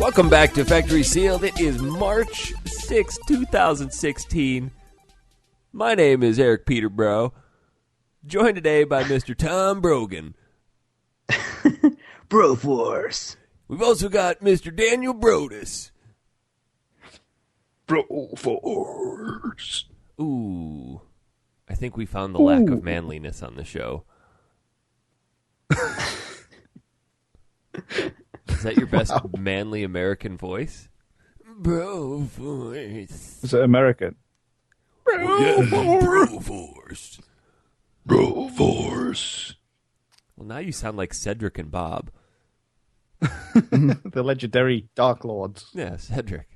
Welcome back to Factory Sealed. It is March 6, 2016. My name is Eric Peterborough, joined today by Mr. Tom Brogan. Broforce. We've also got Mr. Daniel Brodus. Broforce. Ooh, I think we found the lack of manliness on the show. Is that your best manly American voice? Bro voice. Is it American? Bro force. Bro Force. Well, now you sound like Cedric and Bob. The legendary Dark Lords. Yeah, Cedric.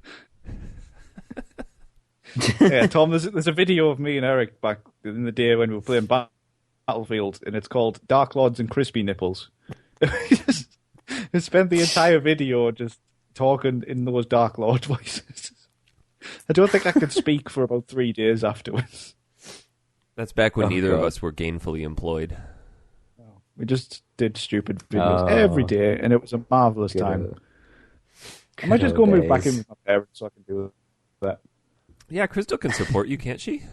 Yeah, Tom, there's a video of me and Eric back in the day when we were playing Battlefield, and it's called Dark Lords and Crispy Nipples. We spent the entire video just talking in those Dark Lord voices. I don't think I could speak for about 3 days afterwards. That's back when neither of us were gainfully employed. We just did stupid videos every day, and it was a marvelous time. I might just go move back in with my parents so I can do that. Yeah, Crystal can support you, can't she?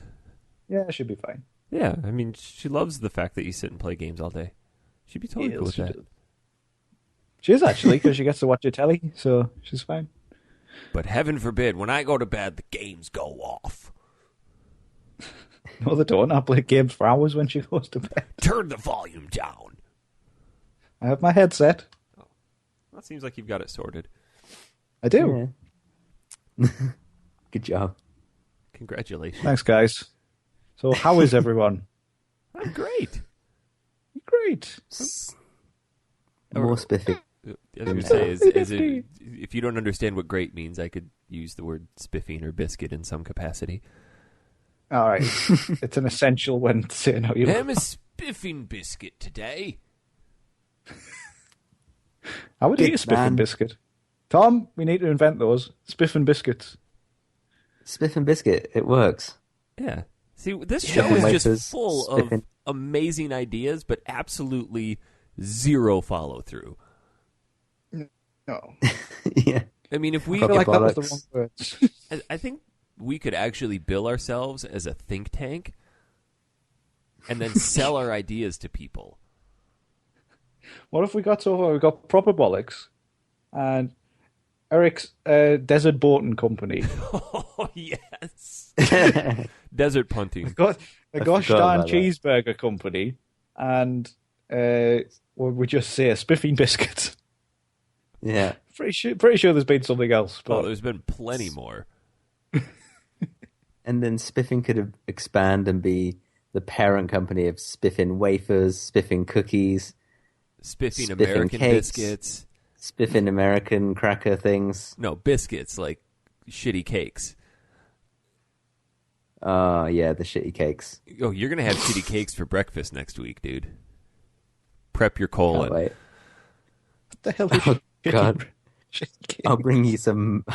Yeah, it should be fine. Yeah, I mean, she loves the fact that you sit and play games all day. She'd be totally cool with that. She is, actually, because she gets to watch your telly, so she's fine. But heaven forbid, when I go to bed, the games go off. No, they don't. I play games for hours when she goes to bed. Turn the volume down. I have my headset. Oh, that seems like you've got it sorted. I do. Yeah. Good job. Congratulations. Thanks, guys. So, how is everyone? I'm great. Great. More spiffy. I was going to say, is it, if you don't understand what great means, I could use the word spiffing or biscuit in some capacity. All right. It's an essential when saying how you I'm a spiffing biscuit today. I would eat a spiffing biscuit. Tom, we need to invent those. Spiffing biscuits. Spiff and biscuit. It works. Yeah. See, this show is just full of amazing ideas, but absolutely zero follow-through. No. Yeah. I mean, if we... I feel like that was the wrong words. I think we could actually bill ourselves as a think tank and then sell our ideas to people. What if we got so far, we got proper bollocks and Eric's Desert Boating Company. Oh, yes. Desert punting. We've got the Gosh Darn Cheeseburger Company and what would we just say, a spiffing biscuit. Yeah. Pretty sure there's been something else. But... Oh, there's been plenty more. And then Spiffing could expand and be the parent company of Spiffing wafers, Spiffing cookies, Spiffing American cakes, biscuits. Spiffing American cracker things. No, biscuits, like shitty cakes. Yeah, the shitty cakes. Oh, you're going to have shitty cakes for breakfast next week, dude. Prep your colon. Wait. What the hell is God. I'll bring you some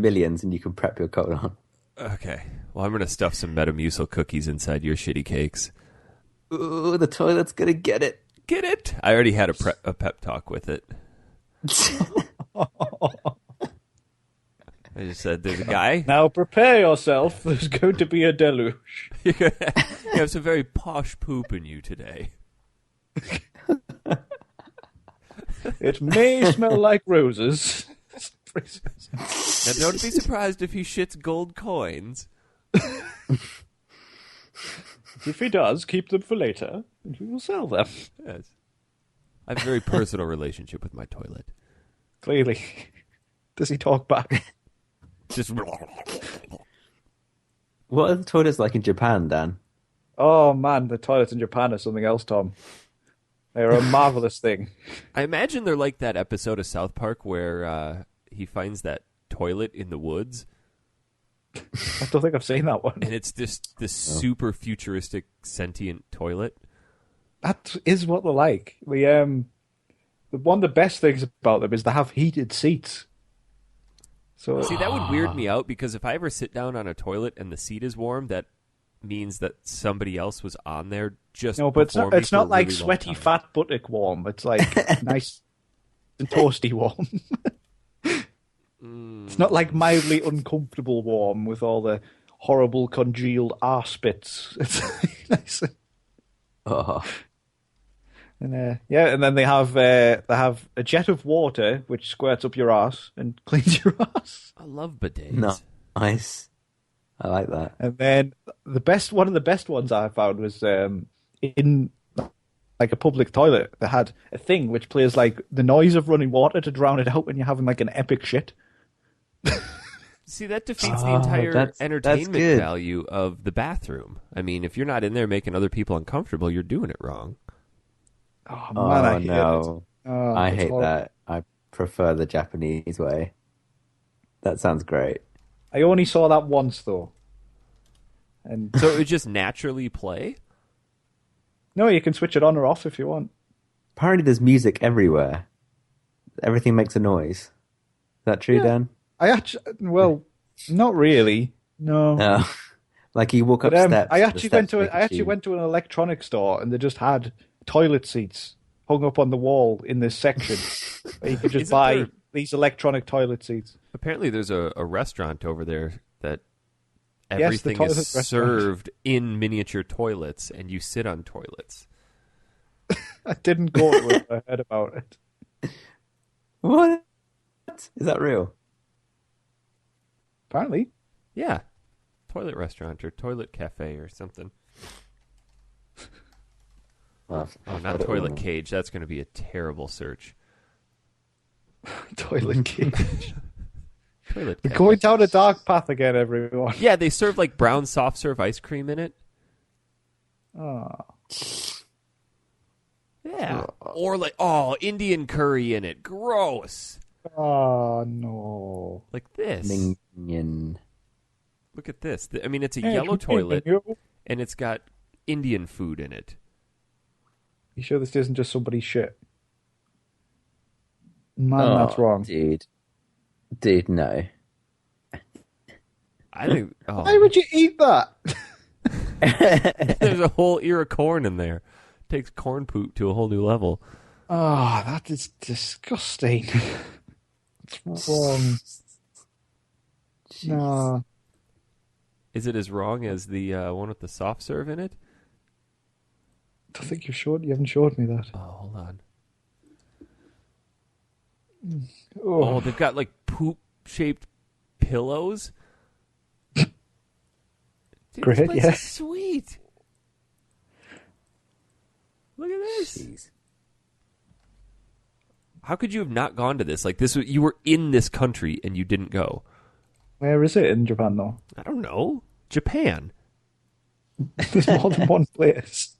millions and you can prep your colon. Okay. Well, I'm going to stuff some Metamucil cookies inside your shitty cakes. Ooh, the toilet's going to get it. Get it? I already had a pep talk with it. I just said, there's a guy. Now prepare yourself. There's going to be a deluge. You have some very posh poop in you today. It may smell like roses. Now, don't be surprised if he shits gold coins. If he does, keep them for later, and we will sell them. Yes. I have a very personal relationship with my toilet. Clearly. Does he talk back? Just... What are the toilets like in Japan, Dan? Oh, man, the toilets in Japan are something else, Tom. They're a marvelous thing. I imagine they're like that episode of South Park where he finds that toilet in the woods. I don't think I've seen that one. And it's this super futuristic sentient toilet. That is what they're like. One of the best things about them is they have heated seats. So see, that would weird me out because if I ever sit down on a toilet and the seat is warm, that means that somebody else was on there just no, but it's not like really sweaty fat buttock warm. It's like nice and toasty warm. not like mildly uncomfortable warm with all the horrible congealed arse bits. It's nice. Oh, And and then they have a jet of water which squirts up your arse and cleans your arse. I love bidets. nice. I like that. And then one of the best ones I found was in like a public toilet that had a thing which plays like the noise of running water to drown it out when you're having like an epic shit. See, that defeats the entire that's entertainment good. value of the bathroom. I mean, if you're not in there making other people uncomfortable, you're doing it wrong. Oh man, I hate no. it. Oh, I it's hate horrible. that. I prefer the Japanese way. That sounds great. I only saw that once though. And So it would just naturally play? no, you can switch it on or off if you want. Apparently there's music everywhere. Everything makes a noise. Is that true, Dan? Well, not really. No. No. Like you walk up But steps. I the actually steps make a went tune. to an electronics store and they just had toilet seats hung up on the wall in this section. Where you could just Isn't buy there- these electronic toilet seats. Apparently there's a restaurant over there that Yes, the everything toilet is restaurant. served in miniature toilets, and you sit on toilets. I didn't go to it. I heard about it. What? Is that real? Apparently. Yeah. Toilet restaurant or toilet cafe or something. Well, Oh, not toilet cage. That's going to be a terrible search. Toilet cage. Toilet We're cafe. going down a dark path again, everyone. Yeah, they serve like brown soft serve ice cream in it. Oh. Yeah. Or like, Indian curry in it. Gross. Oh, no. Like this. Minion. Look at this. I mean, it's a Hey, yellow come here, toilet, you. and it's got Indian food in it. You sure this isn't just somebody's shit? Man, that's wrong. Dude, no. I think. Why would you eat that? There's a whole ear of corn in there. Takes corn poop to a whole new level. Oh, that is disgusting. What's wrong? No. Is it as wrong as the one with the soft serve in it? I think you haven't showed me that. Oh, hold on. Oh, Oh, they've got like poop-shaped pillows. Dude, Great, this place yeah. is sweet. Look at this. Jeez. How could you have not gone to this? Like this, you were in this country and you didn't go. where is it in Japan, though? I don't know. Japan There's more than one place.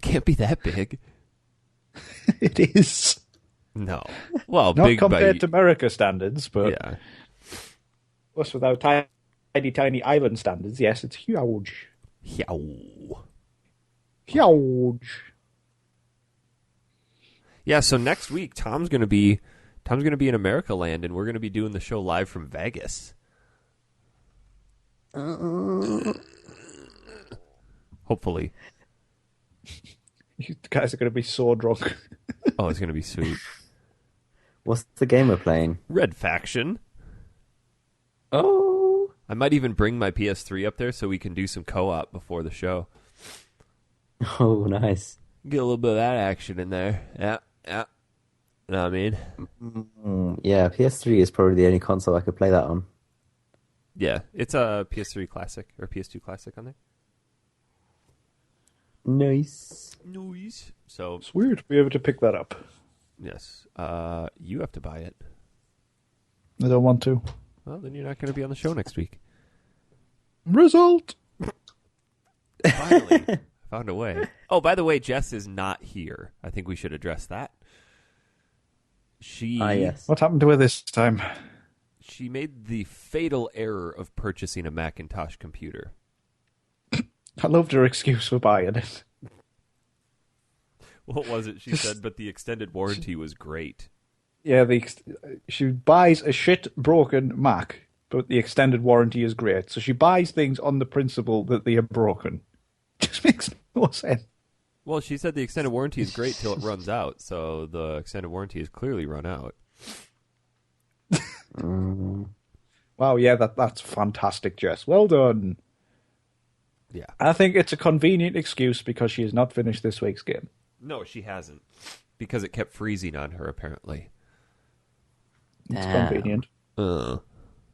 can't be that big. It is. No. Well, Not big compared by, to America standards, but yeah. us without tiny island standards, yes, it's huge. Yow. Huge. Yeah. So next week, Tom's gonna be in America Land, and we're gonna be doing the show live from Vegas. Hopefully. You guys are going to be so drunk. Oh, it's gonna be sweet. What's the game we're playing? Red Faction. Oh. I might even bring my PS3 up there so we can do some co-op before the show. Oh, nice. Get a little bit of that action in there. Yeah. Know what I mean? Yeah, PS3 is probably the only console I could play that on. Yeah, it's a PS3 Classic or PS2 Classic on there. Nice. Noise. So, It's weird to be able to pick that up. yes, you have to buy it. I don't want to. Well, then you're not going to be on the show next week. Result! Finally, found a way. Oh, by the way, Jess is not here. I think we should address that. She Yes. What happened to her this time? she made the fatal error of purchasing a Macintosh computer. I loved her excuse for buying it. What was it she said? But the extended warranty was great. Yeah, she buys a shit broken Mac, but the extended warranty is great. So she buys things on the principle that they are broken. Just makes no sense. Well, she said the extended warranty is great till it runs out, so the extended warranty is clearly run out. Wow, yeah, that's fantastic, Jess. Well done. Yeah. I think it's a convenient excuse because she has not finished this week's game. No, she hasn't. Because it kept freezing on her, apparently. It's Damn. convenient. How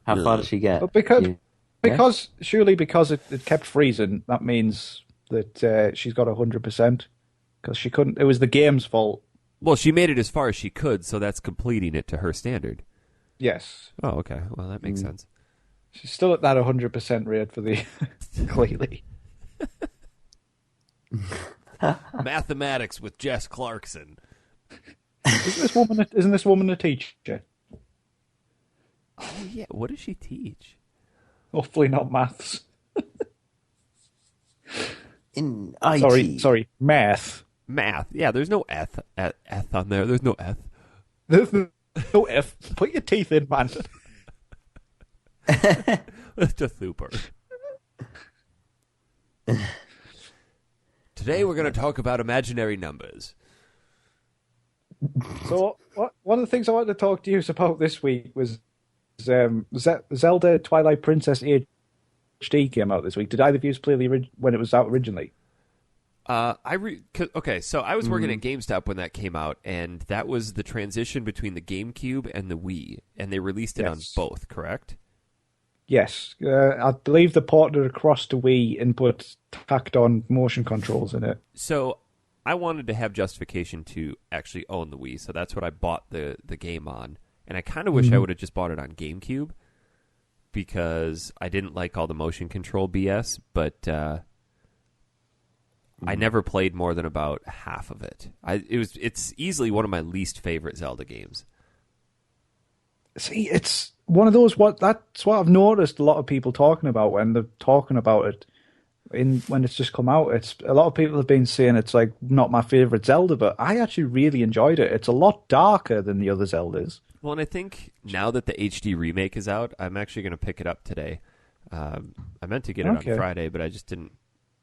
far did she get? But because You- because it kept freezing, that means that she's got 100% because she couldn't. It was the game's fault. Well, she made it as far as she could, so that's completing it to her standard. Yes, Oh, okay. Well, that makes sense. she's still at that 100% rate for the clearly. Mathematics with Jess Clarkson. Isn't this woman a teacher? Oh, yeah. What does she teach? Hopefully not maths. In IT. Sorry, math. Math. Yeah, there's no eth on there. There's no eth. There's no F. Put your teeth in, man. It's just super. Today we're going to talk about imaginary numbers. So, one of the things I wanted to talk to you about this week was Zelda Twilight Princess HD came out this week. Did either of you play when it was out originally? Okay, so I was working at GameStop when that came out, and that was the transition between the GameCube and the Wii, and they released it on both, correct? Yes. I believe they ported it across to Wii and tacked on motion controls in it. So I wanted to have justification to actually own the Wii, so that's what I bought the game on. And I kind of wish I would have just bought it on GameCube because I didn't like all the motion control BS, but I never played more than about half of it. It's easily one of my least favorite Zelda games. See, it's one of those. That's what I've noticed a lot of people talking about when they're talking about it. When it's just come out, it's a lot of people have been saying it's like not my favorite Zelda, but I actually really enjoyed it. It's a lot darker than the other Zeldas. Well, and I think now that the HD remake is out, I'm actually going to pick it up today. I meant to get it on Friday, but I just didn't.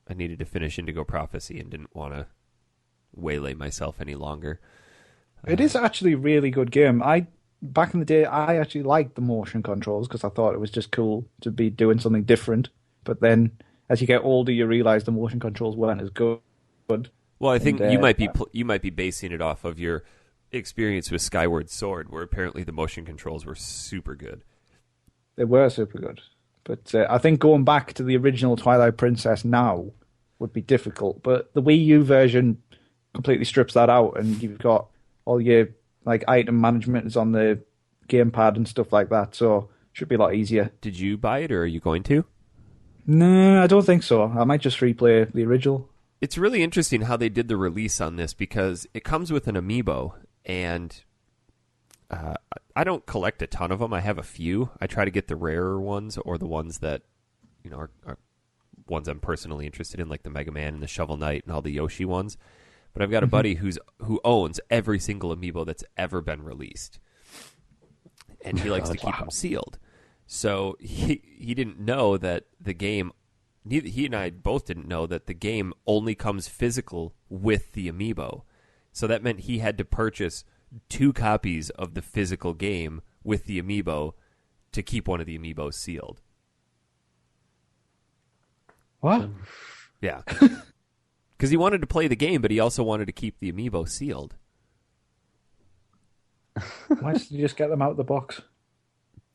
I needed to finish Indigo Prophecy and didn't want to waylay myself any longer. It is actually a really good game. Back in the day, I actually liked the motion controls because I thought it was just cool to be doing something different. But then, as you get older, you realize the motion controls weren't as good. Well, I think you might be basing it off of your experience with Skyward Sword, where apparently the motion controls were super good. They were super good. But I think going back to the original Twilight Princess now would be difficult. But the Wii U version completely strips that out, and you've got all your item management is on the gamepad and stuff like that. So it should be a lot easier. Did you buy it, or are you going to? No, I don't think so. I might just replay the original. It's really interesting how they did the release on this because it comes with an Amiibo, and I don't collect a ton of them. I have a few. I try to get the rarer ones or the ones that are ones I'm personally interested in, like the Mega Man and the Shovel Knight and all the Yoshi ones. But I've got a buddy who owns every single Amiibo that's ever been released, and he likes to keep them sealed. So he didn't know that the game. He and I both didn't know that the game only comes physical with the Amiibo. So that meant he had to purchase 2 copies of the physical game with the Amiibo to keep one of the Amiibos sealed. What? Yeah. Because he wanted to play the game, but he also wanted to keep the Amiibo sealed. Why did you just get them out of the box?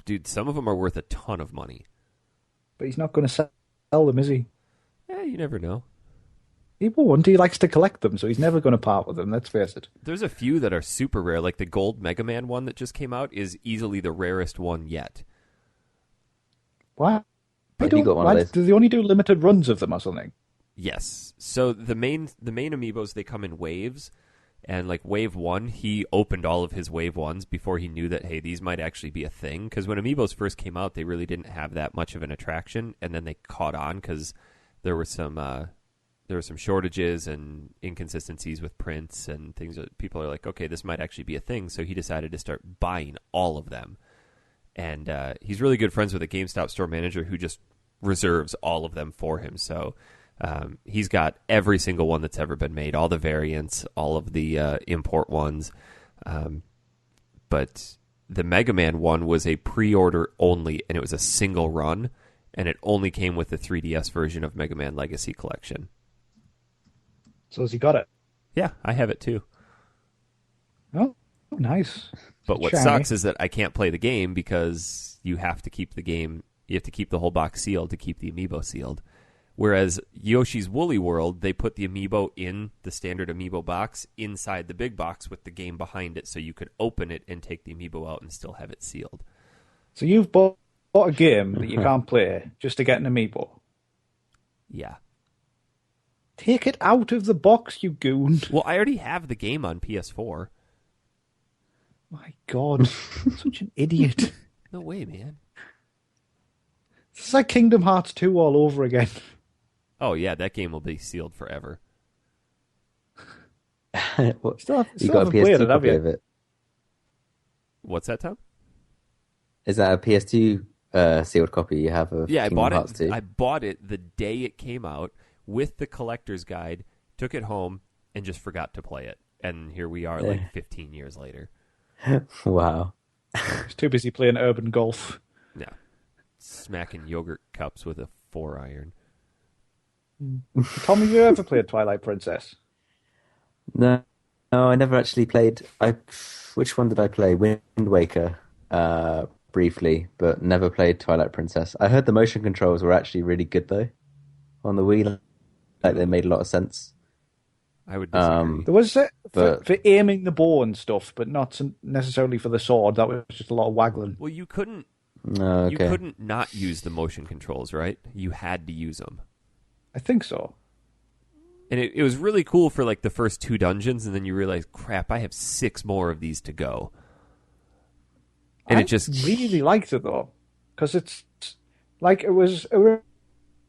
Dude, some of them are worth a ton of money. But he's not going to sell them, is he? Yeah, you never know. He won't. He likes to collect them, so he's never going to part with them, let's face it. There's a few that are super rare, like the gold Mega Man one that just came out is easily the rarest one yet. What? Do they only do limited runs of them or something? Yes. So the main Amiibos, they come in waves, and like wave 1, he opened all of his wave 1s before he knew that, hey, these might actually be a thing. Because when Amiibos first came out, they really didn't have that much of an attraction, and then they caught on because there were some shortages and inconsistencies with prints and things that people are like, okay, this might actually be a thing. So he decided to start buying all of them. And he's really good friends with a GameStop store manager who just reserves all of them for him. So he's got every single one that's ever been made, all the variants, all of the import ones. But the Mega Man one was a pre-order only, and it was a single run, and it only came with the 3DS version of Mega Man Legacy Collection. So has he got it? Yeah, I have it too. Oh, nice. But what sucks is that I can't play the game because you have to keep the whole box sealed to keep the Amiibo sealed. Whereas Yoshi's Woolly World, they put the Amiibo in the standard Amiibo box inside the big box with the game behind it, so you could open it and take the Amiibo out and still have it sealed. So you've bought a game that you can't play just to get an Amiibo? Yeah. Take it out of the box, you goon. Well, I already have the game on PS4. My God, such an idiot. No way, man. It's like Kingdom Hearts 2 all over again. Oh, yeah, that game will be sealed forever. Well, Still you got a haven't played PS2 it, have copy you? of it. What's that, Tom? Is that a PS2 sealed copy you have of Yeah, Kingdom Hearts 2? I bought it the day it came out with the collector's guide, took it home, and just forgot to play it. And here we are, like 15 years later. Wow. He's too busy playing urban golf. Yeah. Smacking yogurt cups with a 4-iron. Tom, have you ever played Twilight Princess? No, I never actually played. Which one did I play? Wind Waker, briefly, but never played Twilight Princess. I heard the motion controls were actually really good though, on the Wii. Like they made a lot of sense. I would disagree. There was for aiming the bow and stuff, but not necessarily for the sword. That was just a lot of waggling. Well, you couldn't. Oh, okay. You couldn't not use the motion controls, right? You had to use them. I think so. And it was really cool for like the first 2 dungeons, and then you realize, crap, I have 6 more of these to go. And I it just really liked it though, because it's like it was a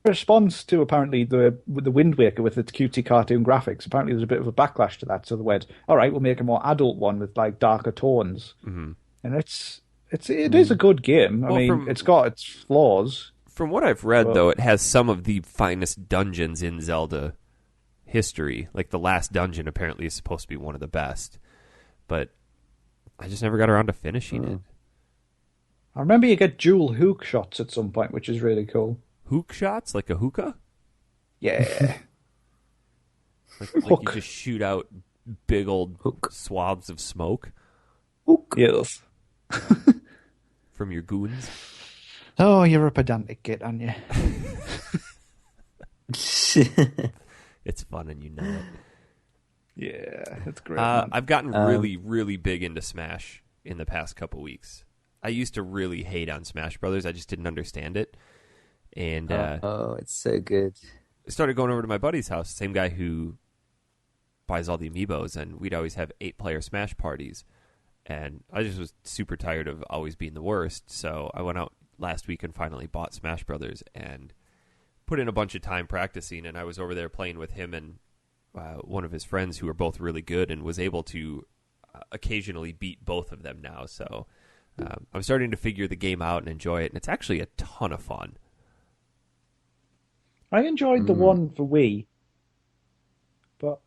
response to apparently the Wind Waker with its cutesy cartoon graphics. Apparently, there's a bit of a backlash to that, so they went, "All right, we'll make a more adult one with like darker tones." Mm-hmm. And it is a good game. I mean, it's got its flaws. From what I've read, though, it has some of the finest dungeons in Zelda history. Like the last dungeon apparently is supposed to be one of the best, but I just never got around to finishing it. I remember you get dual hook shots at some point, which is really cool. Hook shots? Like a hookah? Yeah. like you just shoot out big old swaths of smoke Hook. Yes. from your goons? Oh, you're a pedantic git, aren't you? It's fun and you know it. Yeah, it's great. I've gotten really, really big into Smash in the past couple weeks. I used to really hate on Smash Brothers. I just didn't understand it. And it's so good. I started going over to my buddy's house, same guy who buys all the Amiibos, and we'd always have 8-player Smash parties. And I just was super tired of always being the worst, so I went out last week and finally bought Smash Brothers and put in a bunch of time practicing, and I was over there playing with him and one of his friends who are both really good and was able to occasionally beat both of them now. So I'm starting to figure the game out and enjoy it, and it's actually a ton of fun. I enjoyed the one for Wii, but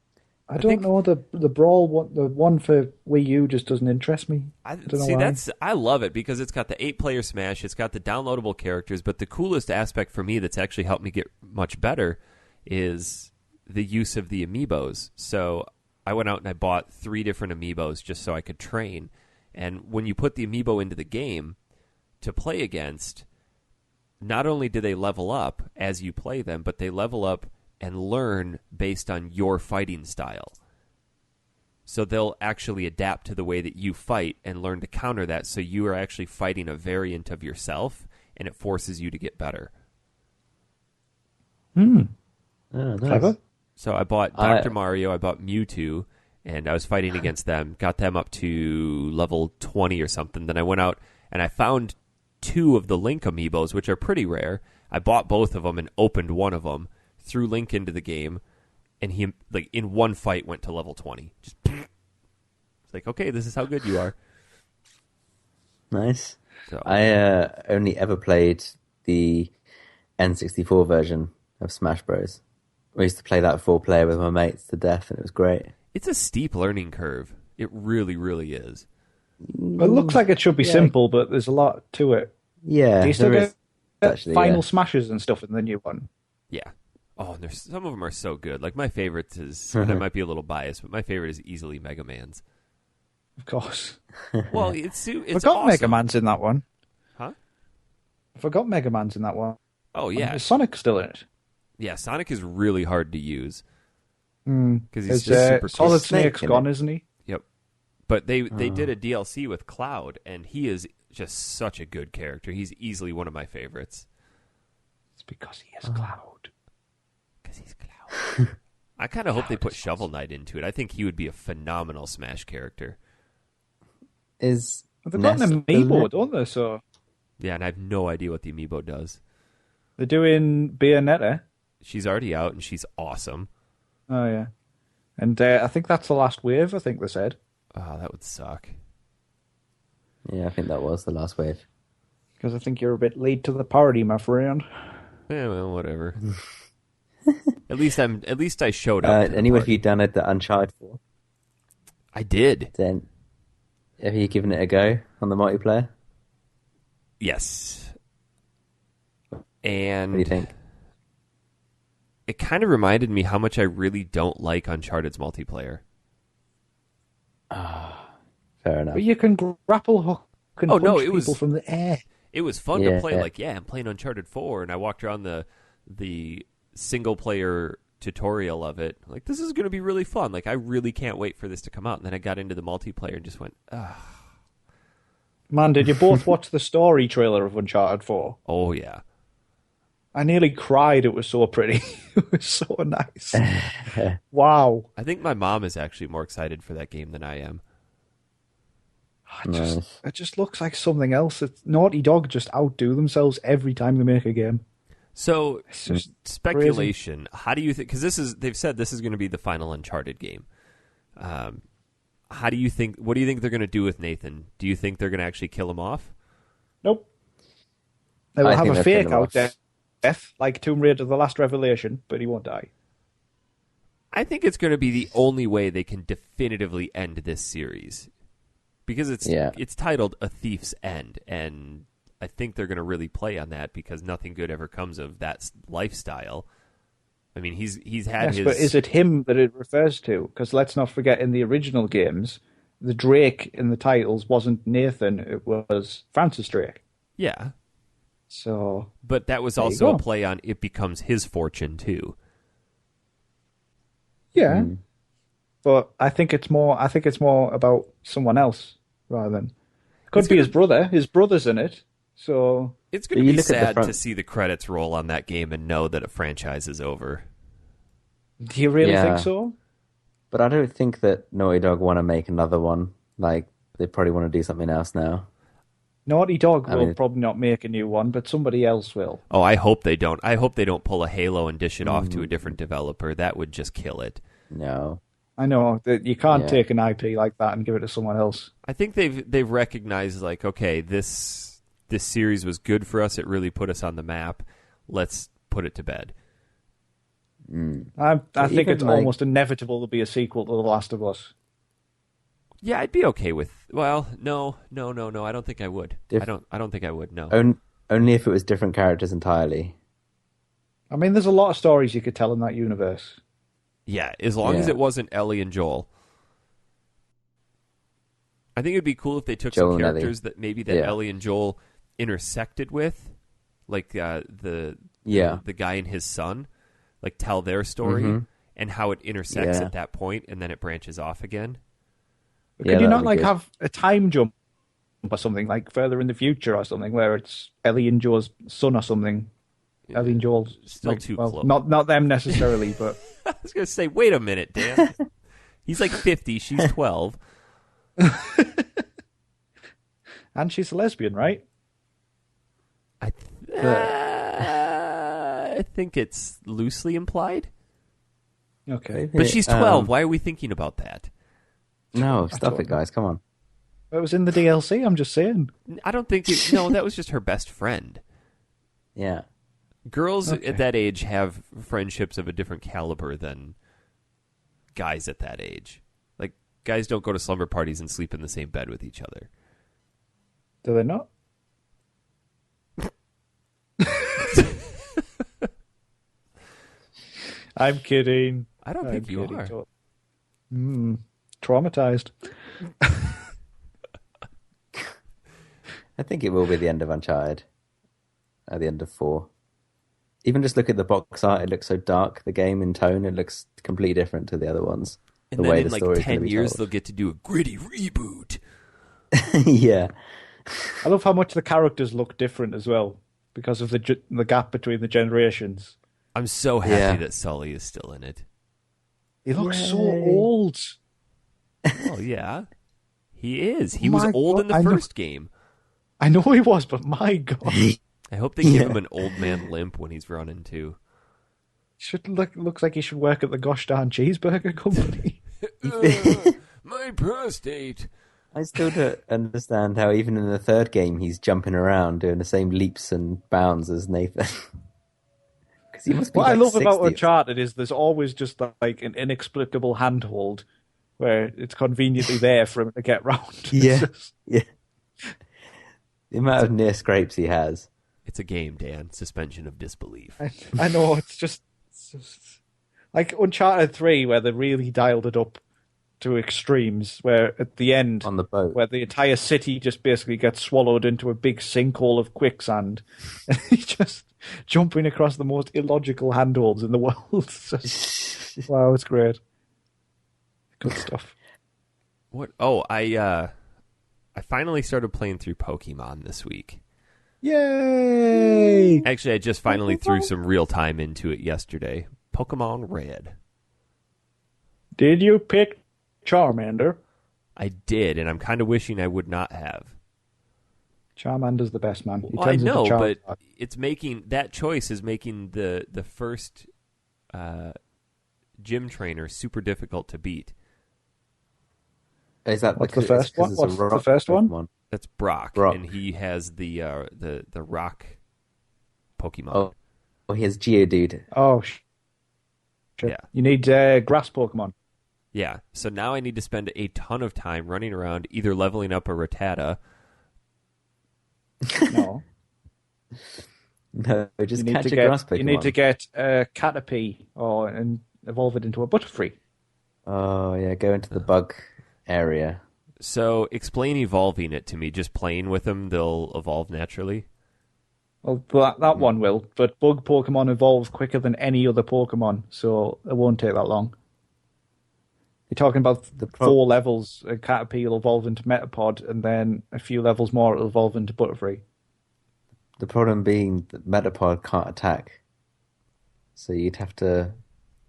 I don't know the Brawl one. The one for Wii U just doesn't interest me. I don't know why. I love it because it's got the 8-player Smash, it's got the downloadable characters, but the coolest aspect for me that's actually helped me get much better is the use of the Amiibos. So I went out and I bought 3 different Amiibos just so I could train. And when you put the Amiibo into the game to play against, not only do they level up as you play them, but they level up and learn based on your fighting style. So they'll actually adapt to the way that you fight and learn to counter that, so you are actually fighting a variant of yourself, and it forces you to get better. Oh, nice. Clever. So I bought Dr. Mario, I bought Mewtwo, and I was fighting against them, got them up to level 20 or something. Then I went out and I found 2 of the Link Amiibos, which are pretty rare. I bought both of them and opened one of them, threw Link into the game, and he, like, in one fight went to level 20. Just, it's like, okay, this is how good you are. Nice. So, I only ever played the N64 version of Smash Bros. I used to play that 4-player with my mates to death, and it was great. it's a steep learning curve. It really, really is. Well, it looks like it should be simple, but there's a lot to it. Yeah, Do you still there get is, actually, final yeah. smashes and stuff in the new one? Yeah. Oh, and there's some of them are so good. Like my favorite is, and I might be a little biased, but my favorite is easily Mega Man's. Of course. Well, it's I forgot awesome. Mega Man's in that one. Huh? I forgot Mega Man's in that one. Oh yeah, Is Sonic still in it? yeah. Sonic is really hard to use Because he's just super cool. Solid Snake Snake's in gone, it. isn't he? Yep. But they did a DLC with Cloud, and he is just such a good character. He's easily one of my favorites. It's because he is Cloud. Because he's Cloud. I kind of hope they put Shovel Knight into it. I think he would be a phenomenal Smash character. Is They've got an Nest in Amiibo, it? don't they? So Yeah, and I have no idea what the Amiibo does. they're doing Bayonetta. She's already out, and she's awesome. Oh yeah, and I think that's the last wave. I think they said. Oh, that would suck. Yeah, I think that was the last wave. Because I think you're a bit late to the party, my friend. Yeah, well, whatever. At least I showed up. to the Anyway, if party. you done it the Uncharted 4, I did. then have you given it a go on the multiplayer? Yes. What And do you think? it kind of reminded me how much I really don't like Uncharted's multiplayer. Fair enough. But you can grapple hook and Oh, punch no, it people was- from the air. It was fun to Yeah. play. Like, yeah, I'm playing Uncharted 4, and I walked around the single player tutorial of it. Like, this is going to be really fun. Like, I really can't wait for this to come out. And then I got into the multiplayer and just went, Man, did you both watch the story trailer of Uncharted 4? oh yeah. I nearly cried. It was so pretty. It was so nice. Wow. I think my mom is actually more excited for that game than I am. Nice. It just looks like something else. Naughty Dog just outdo themselves every time they make a game. So, It's just speculation. How do you think? Because they've said this is going to be the final Uncharted game. How do you think? What do you think they're going to do with Nathan? Do you think they're going to actually kill him off? Nope. They will I have think a they'll fake kill him out off. death, like Tomb Raider: The Last Revelation, but he won't die. I think it's going to be the only way they can definitively end this series, because it's titled A Thief's End, and I think they're going to really play on that because nothing good ever comes of that lifestyle. I mean, he's had Yes, his. but is it him that it refers to? Because let's not forget, in the original games, the Drake in the titles wasn't Nathan; it was Francis Drake. Yeah, So but that was There you also a go. play on it becomes his fortune too. yeah, but I think it's more. I think it's more about someone else rather than. Could It's be gonna- his brother. His brother's in it. So It's going to You be look at the sad front- to see the credits roll on that game and know that a franchise is over. do you really Yeah. think so? But I don't think that Naughty Dog want to make another one. Like, they probably want to do something else now. Naughty Dog I will mean- probably not make a new one, but somebody else will. Oh, I hope they don't. I hope they don't pull a Halo and dish it off to a different developer. That would just kill it. No. I know that you can't Yeah. take an IP like that and give it to someone else. I think they've recognized, like, okay, this series was good for us. It really put us on the map. Let's put it to bed. I think even it's like- almost inevitable to be a sequel to The Last of Us. Yeah, I'd be okay with. Well, no. I don't think I would. Diff- I don't think I would. No. Only if it was different characters entirely. I mean, there's a lot of stories you could tell in that universe. Yeah, as long as Yeah. it wasn't Ellie and Joel. I think it'd be cool if they took Joel some and Ellie. characters that Yeah. Ellie and Joel intersected with, like the guy and his son, like tell their story Mhm. and how it intersects Yeah. at that point, and then it branches off again. But Yeah, could you that'd not be like good. have a time jump or something, like further in the future or something, where it's Ellie and Joel's son or something? Ellie and Joel's Still like, too well, close. not them necessarily, but I was gonna say, wait a minute, Dan. He's like 50, she's 12. and she's a lesbian, right? I think it's loosely implied, Okay, but she's 12. Um, Why are we thinking about that? No, stop don't it, guys. Come on. it was in the DLC. I'm just saying. I don't think it. No, that was just her best friend. Yeah. Girls Okay. at that age have friendships of a different caliber than guys at that age. Like, Guys don't go to slumber parties and sleep in the same bed with each other. Do they not? I'm kidding. I don't think you are. Traumatized. I think it will be the end of Uncharted. At the end of 4. Even just look at the box art, it looks so dark. The game in tone, it looks completely different to the other ones. And then in like 10 years, they'll get to do a gritty reboot. Yeah. I love how much the characters look different as well because of the gap between the generations. I'm so happy that Sully is still in it. He looks so old. Oh, yeah. He is. He was old in the first game. I know he was, but my God. I hope they give him an old man limp when he's running, too. Looks like he should work at the gosh darn cheeseburger company. My prostate. I still don't understand how even in the third game he's jumping around doing the same leaps and bounds as Nathan. He must be what I love about 60. Uncharted is there's always just like an inexplicable handhold where it's conveniently there for him to get round. Yeah. The amount of near scrapes he has. It's a game, Dan. Suspension of disbelief. I know, it's just like Uncharted 3 where they really dialed it up to extremes, where at the end on the boat, where the entire city just basically gets swallowed into a big sinkhole of quicksand, and he's just jumping across the most illogical handholds in the world. Wow, it's great. Good stuff. What? Oh, I finally started playing through Pokemon this week. Yay! Actually, I just finally threw some real time into it yesterday. Pokemon Red. Did you pick Charmander? I did, and I'm kind of wishing I would not have. Charmander's the best, man. Well, I know, but it's making that choice is making the first gym trainer super difficult to beat. Is that the first one? What's the first one? That's Brock, and he has the rock Pokemon. Oh, he has Geodude. Oh, shit. Yeah. You need grass Pokemon. Yeah, so now I need to spend a ton of time running around either leveling up a Rattata. No. No, just catch a grass Pokemon. You need to get a Caterpie and evolve it into a Butterfree. Oh, yeah, go into the bug area. So explain evolving it to me. Just playing with them, they'll evolve naturally? Well, that one will, but bug Pokemon evolve quicker than any other Pokemon, so it won't take that long. You're talking about 4 levels. A Caterpie will evolve into Metapod, and then a few levels more it'll evolve into Butterfree. The problem being that Metapod can't attack. So you'd have to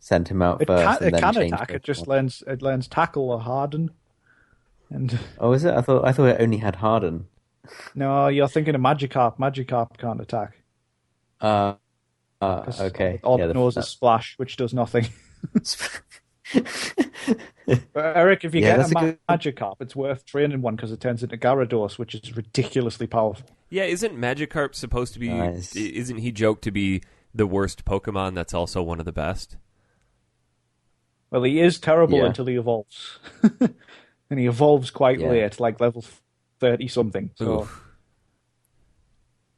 send him out first and then change. It can attack, it just learns Tackle or Harden. And oh, is it? I thought it only had Harden. No, you're thinking of Magikarp. Magikarp can't attack. Okay. All it knows is Splash, which does nothing. But Eric, if you get a Magikarp, it's worth training one because it turns into Gyarados, which is ridiculously powerful. Yeah, isn't Magikarp supposed to be... Nice. Isn't he joked to be the worst Pokemon that's also one of the best? Well, he is terrible until he evolves. And he evolves quite late, like level 30-something. So. Oof.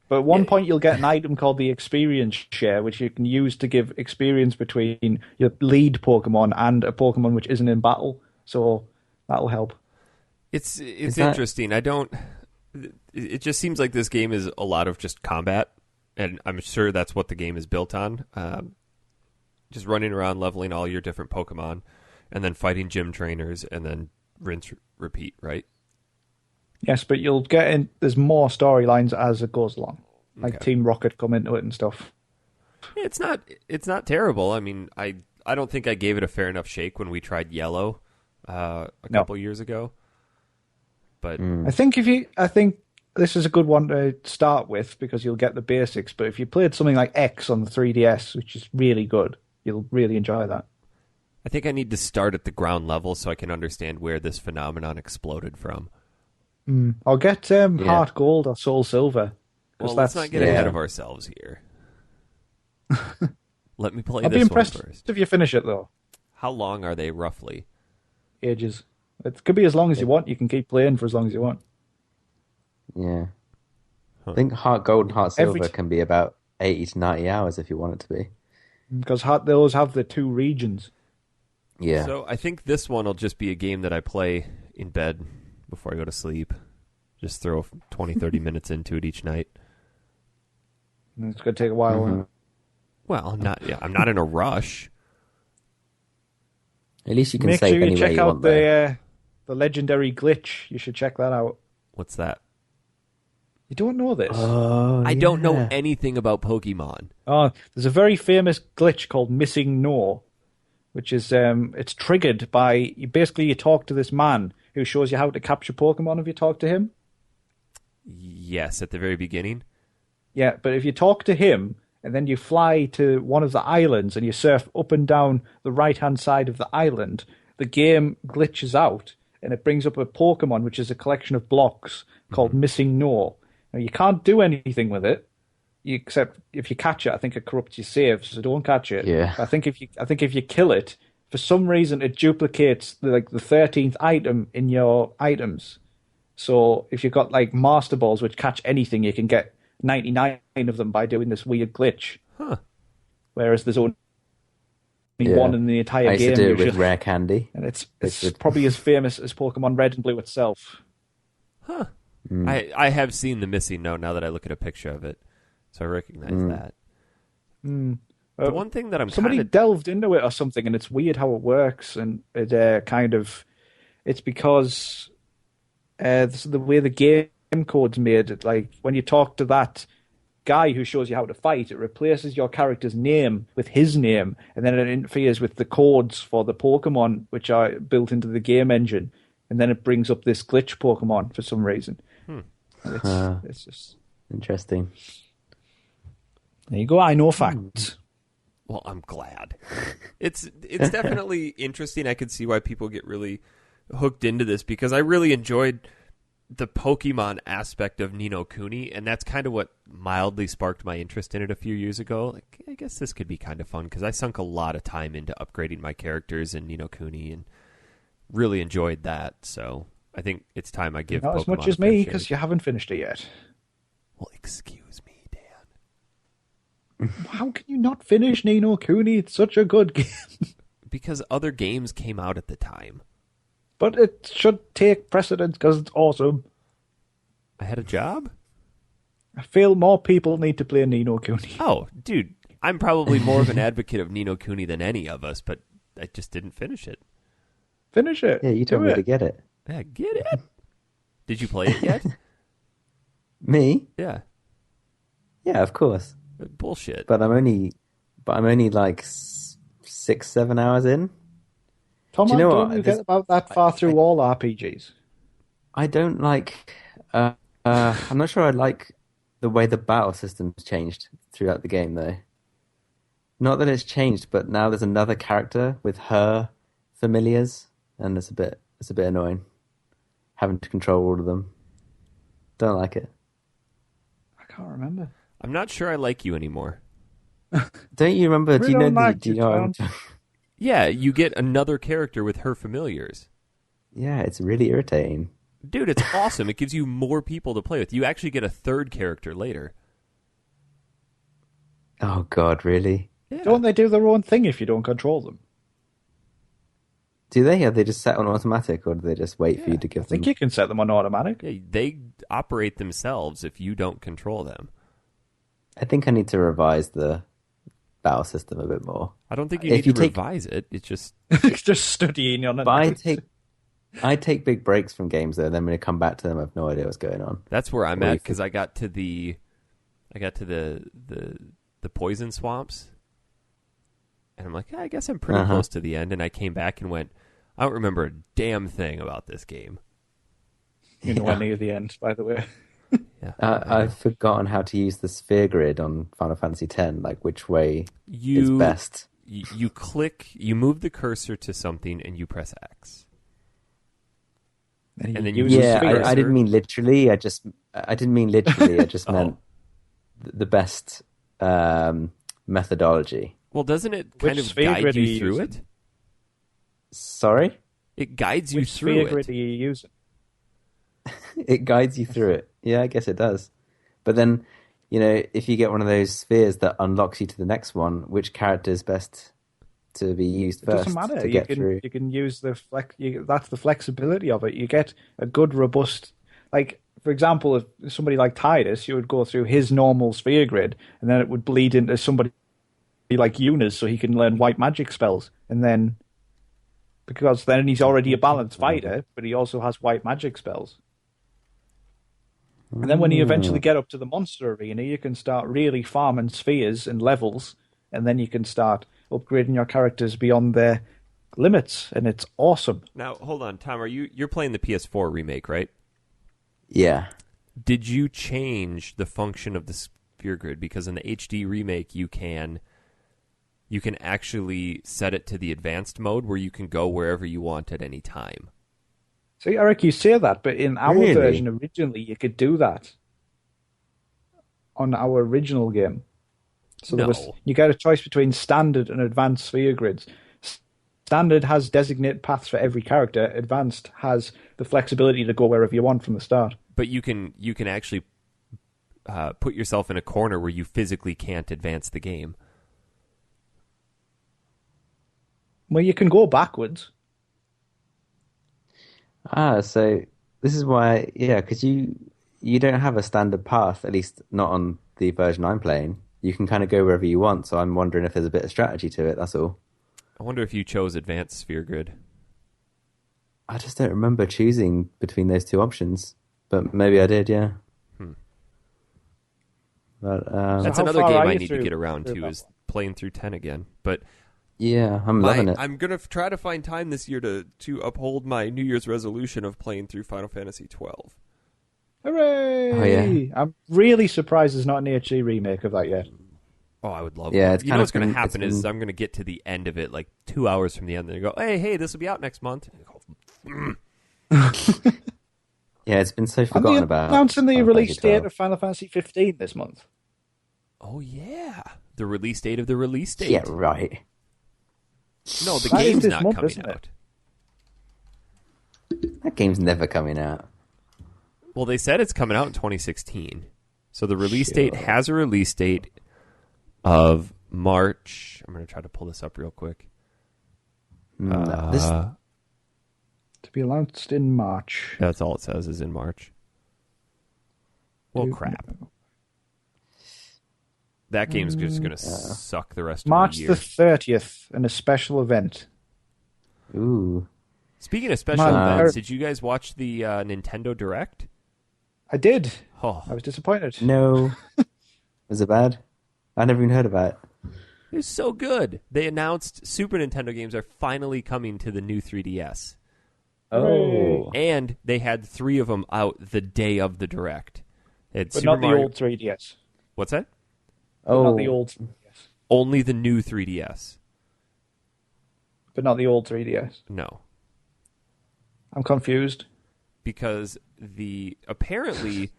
But at one point you'll get an item called the Experience Share, which you can use to give experience between your lead Pokemon and a Pokemon which isn't in battle. So that'll help. It's interesting. It just seems like this game is a lot of just combat, and I'm sure that's what the game is built on. Just running around, leveling all your different Pokemon, and then fighting gym trainers, and then rinse, repeat, right? Yes, but you'll get in. There's more storylines as it goes along, like Team Rocket come into it and stuff. It's not terrible. I mean, I don't think I gave it a fair enough shake when we tried Yellow a couple years ago. But I think this is a good one to start with because you'll get the basics. But if you played something like X on the 3DS, which is really good, you'll really enjoy that. I think I need to start at the ground level so I can understand where this phenomenon exploded from. I'll get Heart Gold or Soul Silver. Well, let's not get ahead of ourselves here. Let me play I'll this be impressed one first. if you finish it, though. How long are they, roughly? Ages. It could be as long as you want. You can keep playing for as long as you want. Yeah. Huh. I think Heart Gold and Heart Every Silver can be about 80 to 90 hours if you want it to be. Because those have the 2 regions. Yeah. So I think this one will just be a game that I play in bed before I go to sleep. Just throw 20, 30 minutes into it each night. And it's going to take a while. Mhm. Well, I'm not in a rush. At least you can Make save sure you anywhere check you out want there. the legendary glitch. You should check that out. What's that? You don't know this? I don't know anything about Pokemon. Oh, there's a very famous glitch called Missing No, which is it's triggered by you talk to this man who shows you how to capture Pokemon if you talk to him. Yes, at the very beginning. Yeah, but if you talk to him and then you fly to one of the islands and you surf up and down the right-hand side of the island, the game glitches out and it brings up a Pokemon, which is a collection of blocks called Missing No. Now, you can't do anything with it, except if you catch it. I think it corrupts your saves, so don't catch it. Yeah. I think if you kill it, for some reason it duplicates the 13th item in your items. So if you've got like Master Balls which catch anything, you can get 99 of them by doing this weird glitch. Huh. Whereas there's only one in the entire I used game. to do it with usually. Rare Candy. And it's probably as famous as Pokemon Red and Blue itself. Huh. I have seen the Missing Note now that I look at a picture of it, so I recognize that. The one thing that I'm Somebody kind of delved into it or something, and it's weird how it works, and it it's because the way the game code's made. Like when you talk to that guy who shows you how to fight, it replaces your character's name with his name, and then it interferes with the codes for the Pokemon which are built into the game engine, and then it brings up this glitch Pokemon for some reason. It's just Interesting. there you go. I know facts. Well, I'm glad. It's definitely interesting. I could see why people get really hooked into this because I really enjoyed the Pokemon aspect of Ni no Kuni, and that's kind of what mildly sparked my interest in it a few years ago. Like, I guess this could be kind of fun because I sunk a lot of time into upgrading my characters in Ni no Kuni and really enjoyed that. So I think it's time I give Not Pokemon as much a as fair me shake. because you haven't finished it yet. Well, excuse me, Dan. How can you not finish Ni no Kuni? It's such a good game. Because other games came out at the time. But it should take precedence because it's awesome. I had a job? I feel more people need to play Ni no Kuni. Oh, dude, I'm probably more of an advocate of Ni no Kuni than any of us, but I just didn't finish it. Finish it. Yeah, you told Do me it. to get it. Yeah, get it. Did you play it yet? Me? Yeah. Yeah, of course. Bullshit. But I'm only like 6-7 hours in. Tom, Do you know don't what? you get about that far through all RPGs? I don't like. I'm not sure I like the way the battle system's changed throughout the game, though. Not that it's changed, but now there's another character with her familiars, and it's a bit annoying having to control all of them. Don't like it. I can't remember. I'm not sure I like you anymore. Don't you remember? We Do you don't know? like Do you you, know? Tom. Yeah, you get another character with her familiars. Yeah, it's really irritating. Dude, it's awesome. It gives you more people to play with. You actually get a third character later. Oh God, really? Yeah. Don't they do their own thing if you don't control them? Do they? Are they just set on automatic, or do they just wait for you to give I think them? you can set them on automatic. Yeah, they operate themselves if you don't control them. I think I need to revise the battle system a bit more. I don't think you If need you to take- revise it. It's just It's just studying on it. But I take big breaks from games though. Then when I come back to them, I have no idea what's going on. that's where I'm Or at you because I got to the poison swamps, and I'm like, I guess I'm pretty close to the end. And I came back and went, I don't remember a damn thing about this game. You know, near the end, by the way. Yeah, I've forgotten how to use the sphere grid on Final Fantasy X. Like which way is you best? you click, you move the cursor to something, and you press X. And then you use use Yeah, the I cursor. didn't mean literally. I didn't mean literally. I just Oh. meant the best methodology. Well, doesn't it kind Which of sphere guide grid are you you through using? it? Sorry. It guides you Which through sphere it. grid are you using? It guides you through it. Yeah, I guess it does. But then, if you get one of those spheres that unlocks you to the next one, which character is best to be used It first doesn't matter. to get through? You can use the that's the flexibility of it. You get a good, robust. Like, for example, if somebody like Titus, you would go through his normal sphere grid, and then it would bleed into somebody like Eunice, so he can learn white magic spells, and then because then he's already a balanced fighter, but he also has white magic spells. And then when you eventually get up to the monster arena, you can start really farming spheres and levels, and then you can start upgrading your characters beyond their limits, and it's awesome. Now, hold on, Tom. You're playing the PS4 remake, right? Yeah. Did you change the function of the sphere grid? Because in the HD remake, you can actually set it to the advanced mode where you can go wherever you want at any time. See, Eric, you say that, but in our Really? version originally, you could do that on our original game. So you get a choice between standard and advanced sphere grids. Standard has designated paths for every character. Advanced has the flexibility to go wherever you want from the start. But you can actually put yourself in a corner where you physically can't advance the game. Well, you can go backwards. So this is why, because you don't have a standard path, at least not on the version I'm playing. You can kind of go wherever you want, so I'm wondering if there's a bit of strategy to it, that's all. I wonder if you chose advanced sphere grid. I just don't remember choosing between those two options, but maybe I did, yeah. But That's how another far game are I you need to through- get around through to that is playing through 10 again. But yeah, I'm loving it. I'm going to try to find time this year to uphold my New Year's resolution of playing through Final Fantasy 12. Hooray! Oh, yeah. I'm really surprised there's not an HD remake of that yet. Oh, I would love Yeah, that. it's You know kind what's of going to been- happen it's is been- I'm going to get to the end of it, like 2 hours from the end, and they go, hey, this will be out next month. And I go, Yeah, it's been so And forgotten they're about. announcing the Final release Fantasy date 12. of Final Fantasy 15 this month. oh, yeah. The release date of the release date. Yeah, right. No, the That is game's this not month, coming isn't it? out. That game's never coming out. Well, they said it's coming out in 2016. So the release date has a release date of March. I'm going to try to pull this up real quick. No, this, To be announced in March. That's all it says is in March. Well, Do- crap. That game's just going to suck the rest March of the the year. 30th, and a special event. ooh. Speaking of special Man, events, did you guys watch the Nintendo Direct? I did. Oh, I was disappointed. No. Was it bad? I never even heard about it. it was so good. They announced Super Nintendo games are finally coming to the new 3DS. Oh. And they had 3 of them out the day of the Direct. They had But Super not the Mario... old 3DS. What's that? Oh. Not the old 3DS. Only the new 3DS. But not the old 3DS. No. I'm confused. Because apparently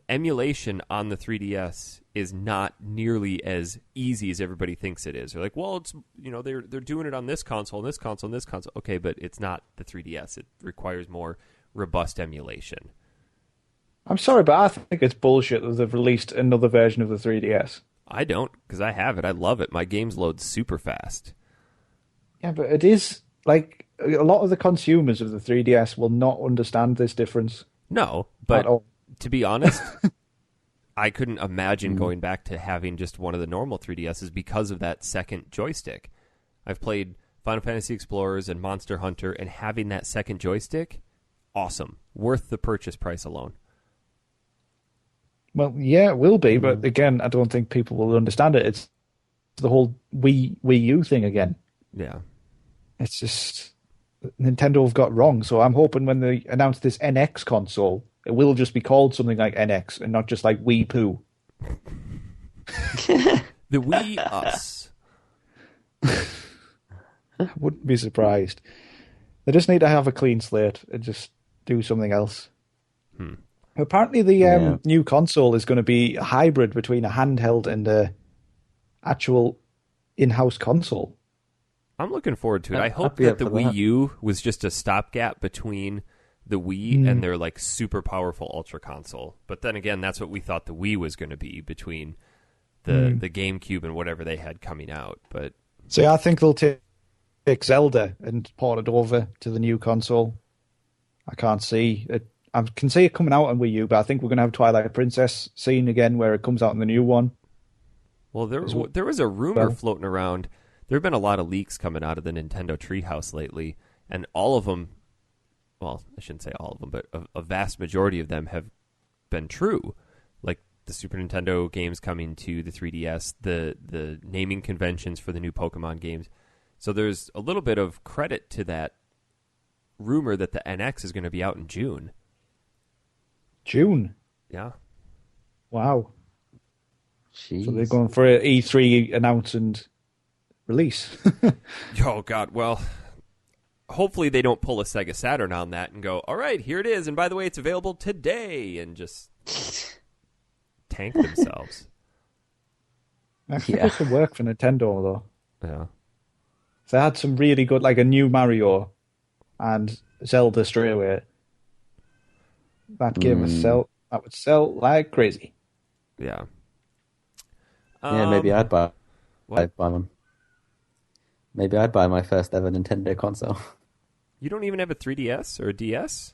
emulation on the 3DS is not nearly as easy as everybody thinks it is. They're like, well, it's they're doing it on this console, and this console, and this console. Okay, but it's not the 3DS. It requires more robust emulation. I'm sorry, but I think it's bullshit that they've released another version of the 3DS. I don't, because I have it. I love it. My games load super fast. Yeah, but it is like a lot of the consumers of the 3DS will not understand this difference No, at but all. to be honest, I couldn't imagine going back to having just one of the normal 3DSs because of that second joystick. I've played Final Fantasy Explorers and Monster Hunter, and having that second joystick, awesome. Worth the purchase price alone. Well, yeah, it will be, but again, I don't think people will understand it. It's the whole Wii U thing again. Yeah. It's just Nintendo have got wrong. So I'm hoping when they announce this NX console, it will just be called something like NX and not just like Wii Poo. The Wii Us. I wouldn't be surprised. They just need to have a clean slate and just do something else. Apparently, the new console is going to be a hybrid between a handheld and a actual in-house console. I'm looking forward to it. I I'd hope be that up the for Wii that. U was just a stopgap between the Wii and their like super powerful Ultra console. But then again, that's what we thought the Wii was going to be between the GameCube and whatever they had coming out. But So yeah, I think they'll take Zelda and port it over to the new console. I can't see it. I can see it coming out on Wii U, but I think we're going to have Twilight Princess scene again where it comes out in the new one. well, there was a rumor floating around. There have been a lot of leaks coming out of the Nintendo Treehouse lately, and all of them, well, I shouldn't say all of them, but a vast majority of them have been true. Like the Super Nintendo games coming to the 3DS, the naming conventions for the new Pokemon games. So there's a little bit of credit to that rumor that the NX is going to be out in June. June? Yeah. Wow. Jeez. So they're going for an E3 announce and release. Oh, God. Well, hopefully they don't pull a Sega Saturn on that and go, all right, here it is. And by the way, it's available today. And just tank themselves. I think it could work for Nintendo, though. Yeah. They had some really good, like a new Mario and Zelda straight away. That game would sell like crazy. Yeah. Yeah, maybe I'd buy what? one. Maybe I'd buy my first ever Nintendo console. You don't even have a 3DS or a DS?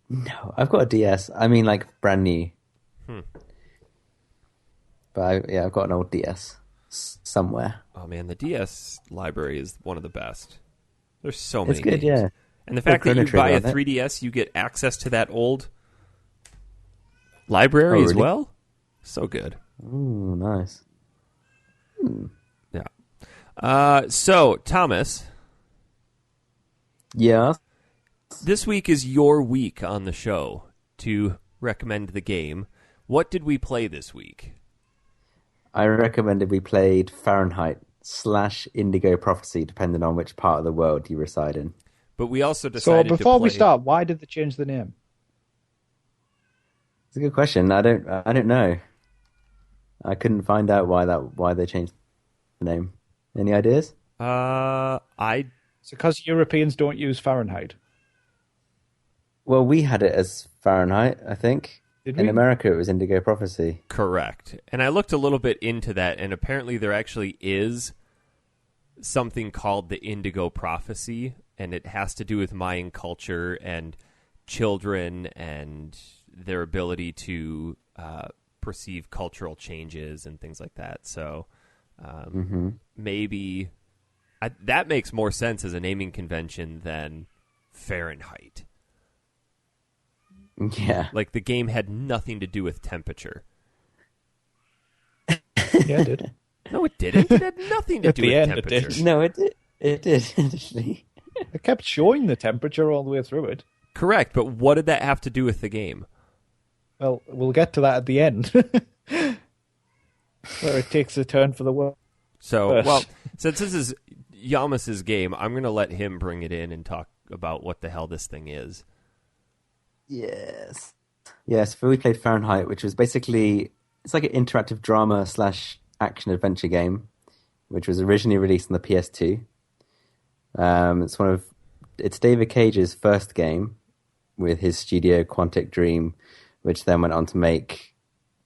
No, I've got a DS. I mean, like, brand new. But I've got an old DS somewhere. Oh, man, the DS library is one of the best. There's so many It's good, games. yeah. And the fact that Chrono you buy a Trigger on it. 3DS, you get access to that old library as really? well. So good. Ooh, nice. Yeah. So, Thomas, Yeah. this week is your week on the show to recommend the game. What did we play this week? I recommended we played Fahrenheit / Indigo Prophecy, depending on which part of the world you reside in. But we also So decided before to play... we start, why did they change the name? It's a good question. I don't know. I couldn't find out why they changed the name. Any ideas? It's because Europeans don't use Fahrenheit. Well, we had it as Fahrenheit, I think. Did In we? America, it was Indigo Prophecy. Correct. And I looked a little bit into that, and apparently there actually is something called the Indigo Prophecy, and it has to do with Mayan culture and children and their ability to perceive cultural changes and things like that. So maybe that makes more sense as a naming convention than Fahrenheit. Yeah. Like the game had nothing to do with temperature. Yeah, it did. No, it didn't. It had nothing to At do the with end, it temperature. did. No, it did. It did, actually. It kept showing the temperature all the way through it. Correct, but what did that have to do with the game? Well, we'll get to that at the end. Where it takes a turn for the world. So, Yes. well, since this is Yamas's game, I'm going to let him bring it in and talk about what the hell this thing is. Yes. Yes, we played Fahrenheit, which was basically... It's like an interactive drama / action-adventure game, which was originally released on the PS2. It's David Cage's first game with his studio Quantic Dream, which then went on to make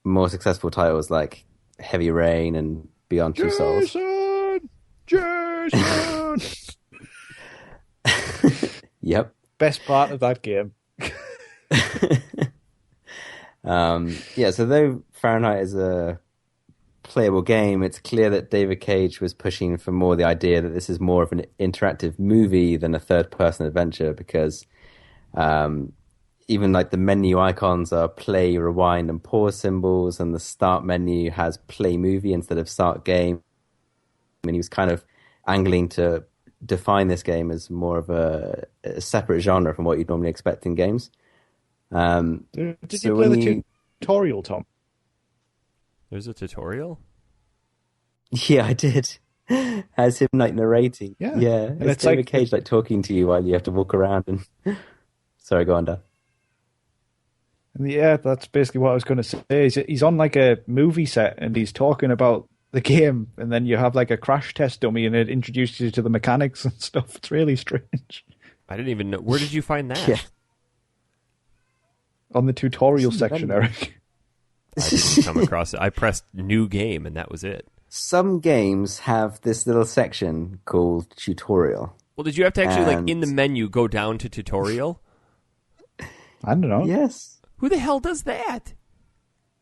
more successful titles like Heavy Rain and Beyond Two Souls. Jason! Yep. Best part of that game. So though Fahrenheit is a playable game, it's clear that David Cage was pushing for more the idea that this is more of an interactive movie than a third-person adventure, because even like the menu icons are play, rewind, and pause symbols, and the start menu has play movie instead of start game. I mean, he was kind of angling to define this game as more of a separate genre from what you'd normally expect in games. Did you play the tutorial, Tom? There's a tutorial? Yeah, I did. As him like narrating. Yeah. And it's David Cage like talking to you while you have to walk around and... Sorry, go on, Dan. Yeah, that's basically what I was going to say. He's on like a movie set and he's talking about the game, and then you have like a crash test dummy, and it introduces you to the mechanics and stuff. It's really strange. I didn't even know. Where did you find that? Yeah. On the tutorial It's section, inventive. Eric. I didn't come across it. I pressed new game, and that was it. Some games have this little section called tutorial. Well, did you have to actually, like, And- in the menu, go down to tutorial? I don't know. Yes. Who the hell does that?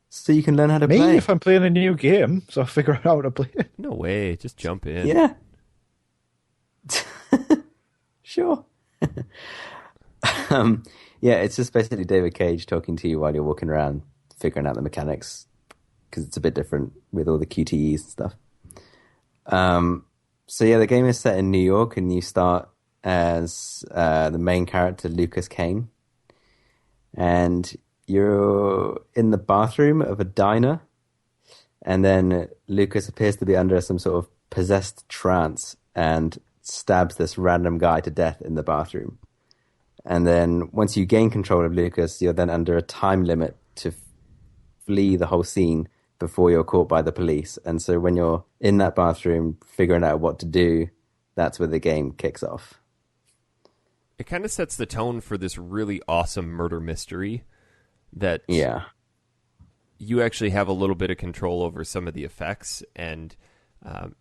So you can learn how to Me, play. if I'm playing a new game, so I figure out how to play it. No way. Just jump in. Yeah. Sure. Yeah, it's just basically David Cage talking to you while you're walking around, figuring out the mechanics, because it's a bit different with all the QTEs and stuff. So yeah, the game is set in New York, and you start as the main character, Lucas Kane, and you're in the bathroom of a diner, and then Lucas appears to be under some sort of possessed trance and stabs this random guy to death in the bathroom. And then once you gain control of Lucas, you're then under a time limit to flee the whole scene before you're caught by the police. And so when you're in that bathroom figuring out what to do, that's where the game kicks off. It kind of sets the tone for this really awesome murder mystery that Yeah. you actually have a little bit of control over some of the effects. And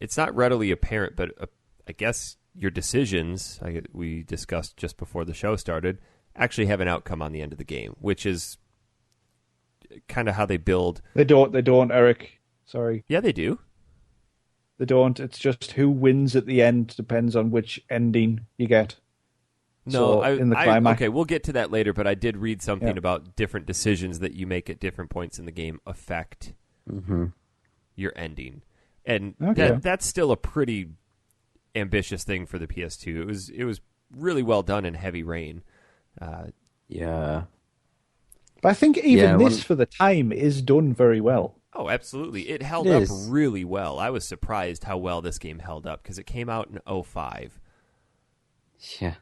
it's not readily apparent, but I guess your decisions, we discussed just before the show started, actually have an outcome on the end of the game, which is kind of how they build. They don't, Eric. Sorry. Yeah, they do. They don't. It's just who wins at the end depends on which ending you get. No, So, in the climax. okay, we'll get to that later, but I did read something Yeah. about different decisions that you make at different points in the game affect your ending. And Okay. that's still a pretty ambitious thing for the PS2. It was really well done in Heavy Rain. Yeah. But I think even Yeah, this, for the time, is done very well. Oh, absolutely. It held It up is. really well. I was surprised how well this game held up because it came out in 2005 Yeah.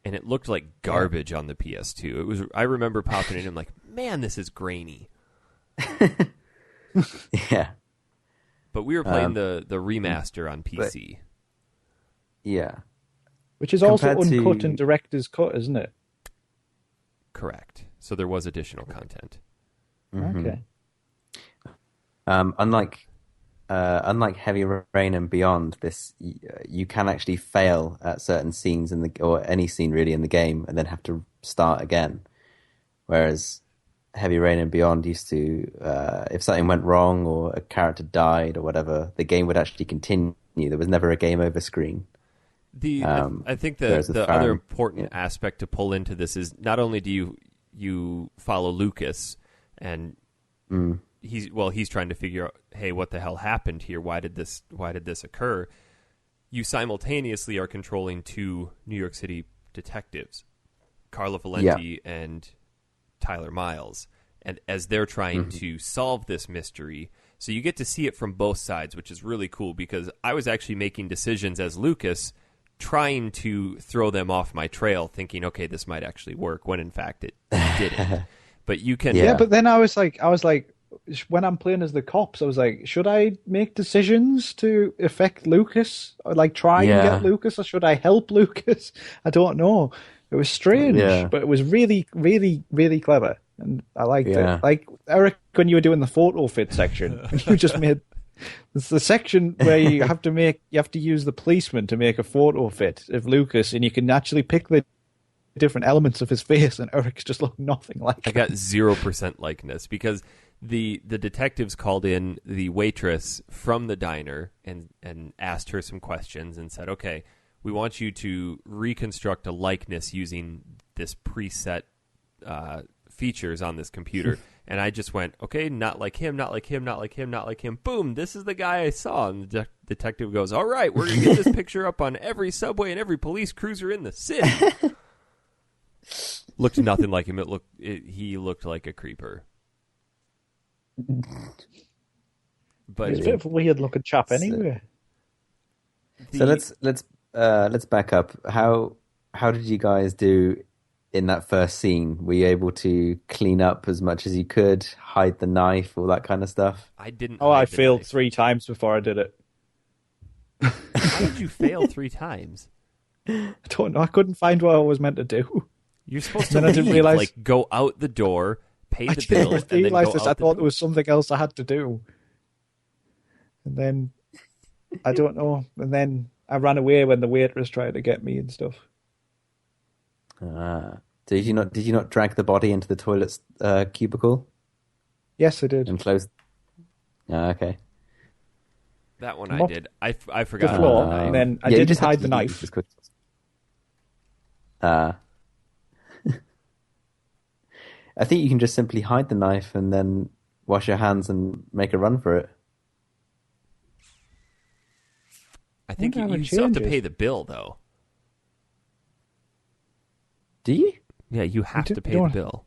and it looked like garbage on the PS2. I remember popping in and I'm like, "Man, this is grainy." Yeah. But we were playing the remaster on PC. Yeah. Which is also Compared to- uncut and director's cut, isn't it? Correct. So there was additional content. Okay. Unlike Heavy Rain and Beyond, this you can actually fail at certain scenes or any scene really in the game, and then have to start again. Whereas Heavy Rain and Beyond used to, if something went wrong or a character died or whatever, the game would actually continue. There was never a game over screen. I think whereas the with other Farm- important aspect to pull into this is not only do you follow Lucas and he's trying to figure out, hey, what the hell happened here? Why did this occur? You simultaneously are controlling two New York City detectives, Carla Valenti and Tyler Miles, and as they're trying to solve this mystery. So you get to see it from both sides, which is really cool because I was actually making decisions as Lucas, trying to throw them off my trail, thinking, okay, this might actually work, when in fact it didn't. But you can... Yeah, but then I was like, when I'm playing as the cops, I was like, should I make decisions to affect Lucas? Or like try and get Lucas, or should I help Lucas? I don't know. It was strange, but it was really, really, really clever. And I liked it. Like, Eric, when you were doing the photo fit section, you just made... It's the section where you have to use the policeman to make a photo fit of Lucas, and you can actually pick the different elements of his face, and Eric's just looked nothing like I got 0% likeness because the detectives called in the waitress from the diner and asked her some questions and said, okay, we want you to reconstruct a likeness using this preset features on this computer. And I just went, okay, not like him, not like him, not like him, not like him. Boom, this is the guy I saw. And the detective goes, all right, we're going to get this picture up on every subway and every police cruiser in the city. Looked nothing like him. He looked like a creeper. But He's a bit of a weird looking chap anyway. So let's back up. How did you guys do in that first scene? Were you able to clean up as much as you could, hide the knife, all that kind of stuff? I didn't. Oh, I hide the failed knife. 3 times before I did it. How did you fail 3 times? I don't know. I couldn't find what I was meant to do. You're supposed to Then I didn't leave, realize- like go out the door, pay I the bill, didn't and then realize go this. out I the thought door. there was something else I had to do. And then, I don't know. And then I ran away when the waitress tried to get me and stuff. Did you not drag the body into the toilet's cubicle Yes, I did. and close? Okay. That one Come I up did. I The forgot floor, about the knife. and then I Yeah, you didn't just had hide to the eat knife. as quick I think you can just simply hide the knife and then wash your hands and make a run for it. I think wonder how you it still have to changes. pay the bill, though. Do you? Yeah, you have do- to you pay the don't- bill.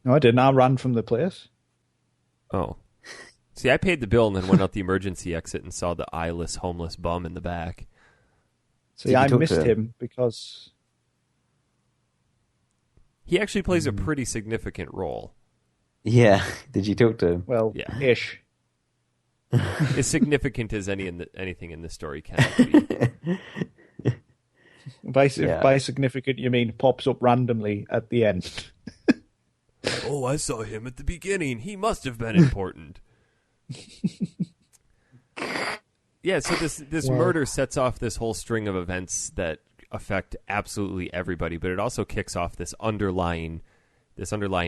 No, I didn't. I ran from the place. Oh. See, I paid the bill and then went out the emergency exit and saw the eyeless, homeless bum in the back. See, Did you I talk to missed him? him because He actually plays a pretty significant role. Yeah. Did you talk to him? well, Yeah. ish. As significant as anything in this story can be. By significant, you mean pops up randomly at the end. Oh, I saw him at the beginning. He must have been important. Yeah, so this murder sets off this whole string of events that affect absolutely everybody, but it also kicks off this underlying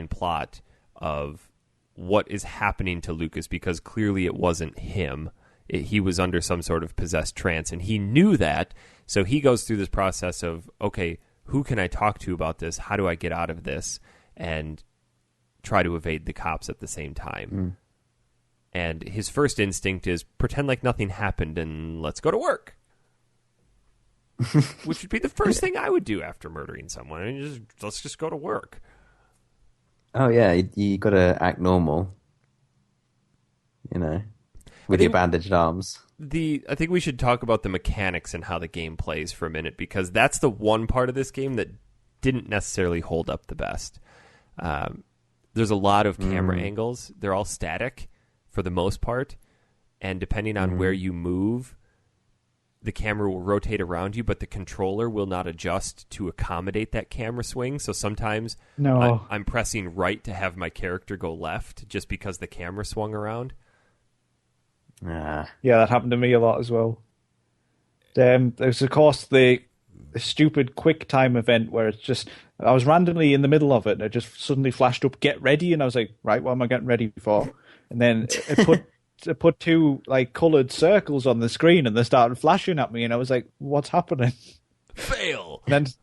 plot of what is happening to Lucas, because clearly it wasn't him. He was under some sort of possessed trance, and he knew that, so he goes through this process of, okay, who can I talk to about this? How do I get out of this? And try to evade the cops at the same time. And his first instinct is pretend like nothing happened and let's go to work. Which would be the first thing I would do after murdering someone. I mean, let's just go to work. Oh yeah, you got to act normal. You know, with your think- bandaged arms. I think we should talk about the mechanics and how the game plays for a minute, because that's the one part of this game that didn't necessarily hold up the best. There's a lot of camera angles. They're all static for the most part, and depending on where you move, the camera will rotate around you, but the controller will not adjust to accommodate that camera swing. So sometimes No. I'm pressing right to have my character go left just because the camera swung around. Yeah, that happened to me a lot as well. There's, of course, the stupid quick time event where it's just, I was randomly in the middle of it and it just suddenly flashed up, get ready, and I was like, right, what am I getting ready for? And then it put 2 like coloured circles on the screen and they started flashing at me, and I was like, what's happening? Fail! And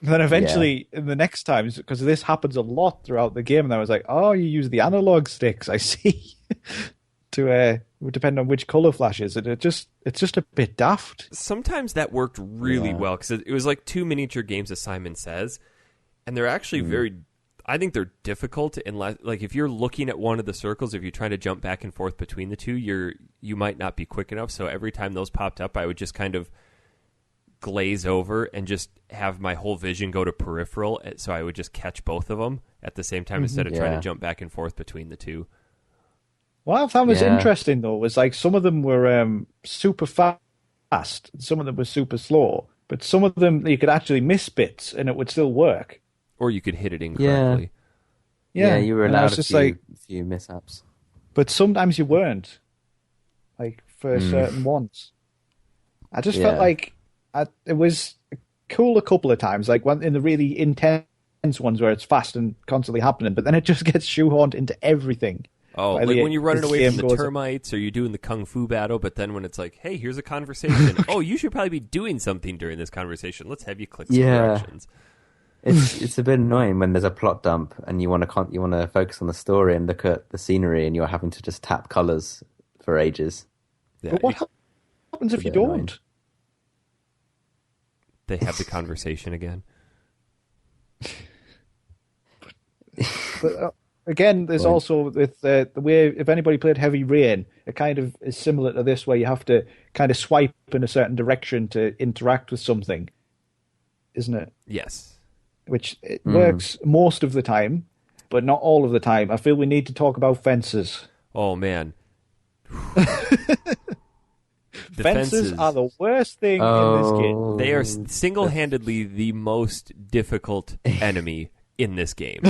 then eventually in the next times, because this happens a lot throughout the game, and I was like, oh, you use the analog sticks, I see. To depend on which color flashes, it's just a bit daft. Sometimes that worked really well, because it was like 2 miniature games, as Simon says, and they're actually I think they're difficult unless, like, if you're looking at one of the circles, if you're trying to jump back and forth between the two, you might not be quick enough. So every time those popped up, I would just kind of glaze over and just have my whole vision go to peripheral, so I would just catch both of them at the same time instead of trying to jump back and forth between the two. What I found was interesting, though, was like some of them were super fast, some of them were super slow, but some of them you could actually miss bits and it would still work. Or you could hit it incorrectly. Yeah, you were and I allowed was a just few mishaps. but sometimes you weren't, like for certain ones. I just felt like it was cool a couple of times, like one in the really intense ones where it's fast and constantly happening, but then it just gets shoehorned into everything. Oh, like when you're running away from the termites, or you're doing the kung fu battle, but then when it's like, hey, here's a conversation. Oh, you should probably be doing something during this conversation. Let's have you click some directions. It's a bit annoying when there's a plot dump and you want to focus on the story and look at the scenery, and you're having to just tap colors for ages. Yeah, But what happens if you bit don't? annoying. they have the conversation again. But again, there's also with the way, if anybody played Heavy Rain, it kind of is similar to this, where you have to kind of swipe in a certain direction to interact with something, isn't it? Yes. which it works most of the time, but not all of the time. I feel we need to talk about fences. Oh, man. Fences are the worst thing in this game. They are single-handedly the most difficult enemy in this game.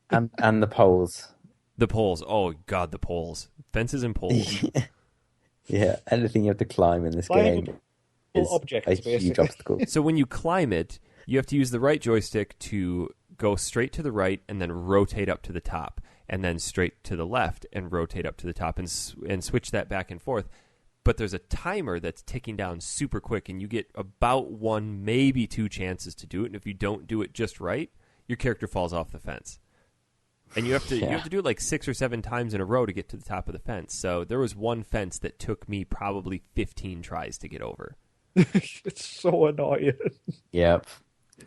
and the poles. The poles. Oh, God, the poles. Fences and poles. Yeah, anything you have to climb in this game is objects, a huge obstacle. So when you climb it, you have to use the right joystick to go straight to the right and then rotate up to the top, and then straight to the left and rotate up to the top and switch that back and forth. But there's a timer that's ticking down super quick, and you get about 1, maybe 2 chances to do it. And if you don't do it just right, your character falls off the fence. And you have to do it like 6 or 7 times in a row to get to the top of the fence. So there was one fence that took me probably 15 tries to get over. It's so annoying. Yep.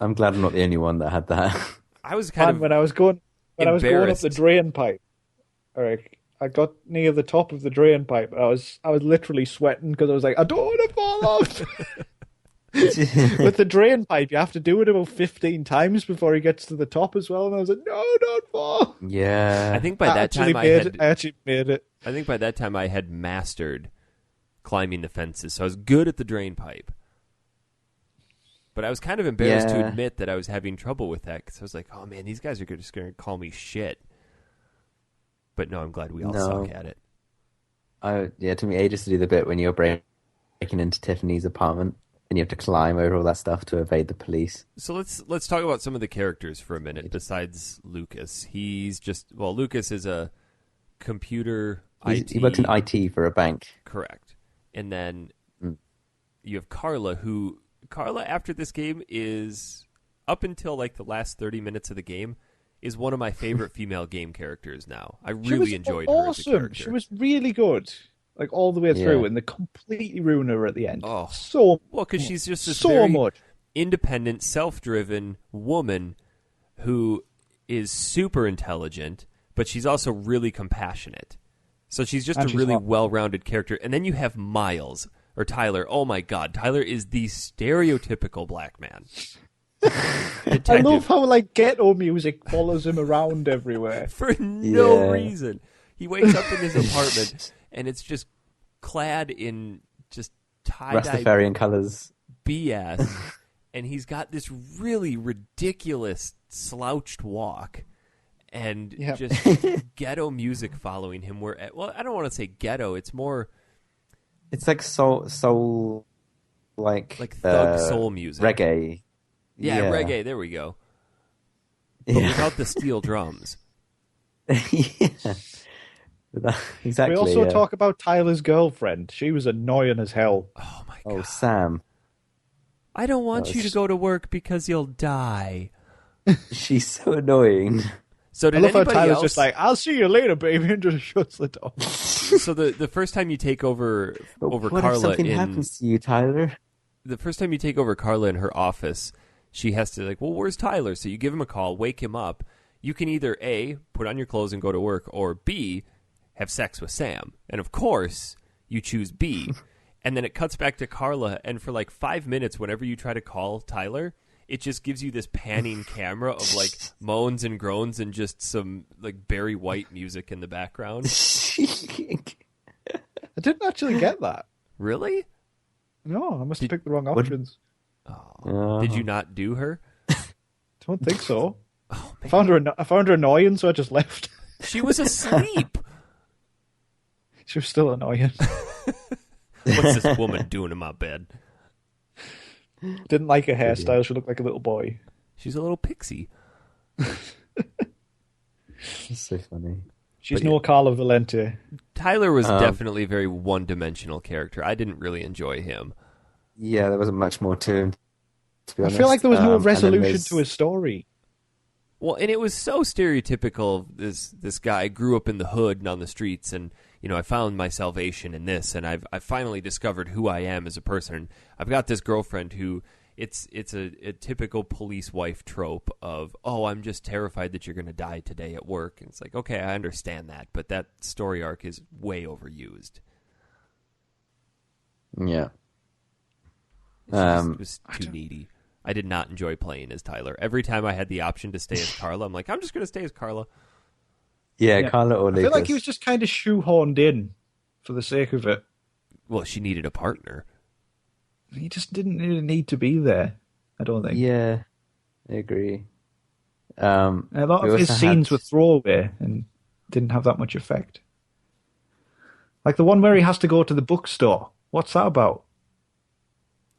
I'm glad I'm not the only one that had that. I was kind of when I was going up embarrassed. the drain pipe, Eric, I got near the top of the drain pipe. I was literally sweating because I was like, I don't want to fall off. With the drain pipe, you have to do it about 15 times before he gets to the top as well. And I was like, no, don't fall. Yeah. I think by that time I actually made it. I think by that time I had mastered climbing the fences, so I was good at the drain pipe. But I was kind of embarrassed to admit that I was having trouble with that, because I was like, oh man, these guys are just going to call me shit. But no, I'm glad we all suck at it. It took me ages to do the bit when you're breaking into Tiffany's apartment and you have to climb over all that stuff to evade the police. So let's talk about some of the characters for a minute. Besides Lucas, Lucas is a computer IT. He works in IT for a bank. Correct. And then you have Carla, after this game is, up until like the last 30 minutes of the game, is one of my favorite female game characters now. I really enjoyed her as a character. She was really good, like all the way through, and they completely ruined her at the end. Oh, because she's just this very independent, self-driven woman who is super intelligent, but she's also really compassionate. So she's just a really well-rounded character. And then you have Miles, or Tyler. Oh my God, Tyler is the stereotypical black man. I love how like ghetto music follows him around everywhere for no reason. He wakes up in his apartment and it's just clad in just tie-dye Rastafarian colors BS, and he's got this really ridiculous slouched walk and just ghetto music following him. I don't want to say ghetto. It's more. It's like soul, like thug soul music, reggae. Yeah, reggae. There we go. But without the steel drums. Exactly. We also talk about Tyler's girlfriend. She was annoying as hell. Oh my God. Oh, Sam. I don't want you to go to work because you'll die. She's so annoying. So did I love how anybody Tyler's else... just like, I'll see you later, baby, and just shuts the door. So the first time you take over what Carla if something happens to you, Tyler? The first time you take over Carla in her office, she has to like, well, where's Tyler? So you give him a call, wake him up. You can either A, put on your clothes and go to work, or B, have sex with Sam. And of course, you choose B. And then it cuts back to Carla, and for like 5 minutes, whenever you try to call Tyler, it just gives you this panning camera of like moans and groans and just some like Barry White music in the background. I didn't actually get that. Really? No, I must have picked the wrong options. Did you not do her? Don't think so. I found her annoying, so I just left. She was asleep. She was still annoying. What's this woman doing in my bed? Didn't like her hairstyle. She looked like a little boy. She's a little pixie. That's so funny. She's no Carla Valente. Tyler was definitely a very one-dimensional character. I didn't really enjoy him. Yeah, there wasn't much more to him, to be honest. I feel like there was no resolution to his story. Well, and it was so stereotypical. This guy grew up in the hood and on the streets, and I found my salvation in this, and I've finally discovered who I am as a person. I've got this girlfriend who it's a typical police wife trope of, oh, I'm just terrified that you're going to die today at work. And it's like, okay, I understand that, but that story arc is way overused. Yeah. It was too needy. I did not enjoy playing as Tyler. Every time I had the option to stay as Carla, I'm like, I'm just going to stay as Carla. Yeah, Carla or I Lucas. feel like he was just kind of shoehorned in for the sake of it. Well, she needed a partner. He just didn't really need to be there, I don't think. Yeah, I agree. A lot we of his also scenes had- were throwaway and didn't have that much effect. Like the one where he has to go to the bookstore. What's that about?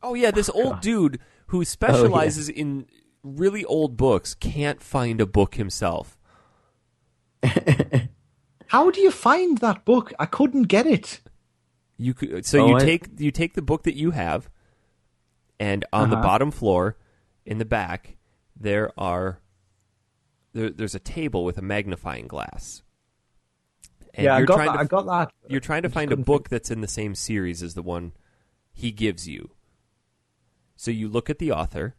Oh, yeah, this old dude who specializes in really old books can't find a book himself. How do you find that book? I couldn't get it. You take the book that you have, and on the bottom floor, in the back, there's a table with a magnifying glass. And I got that. You're trying to find a book that's in the same series as the one he gives you. So you look at the author,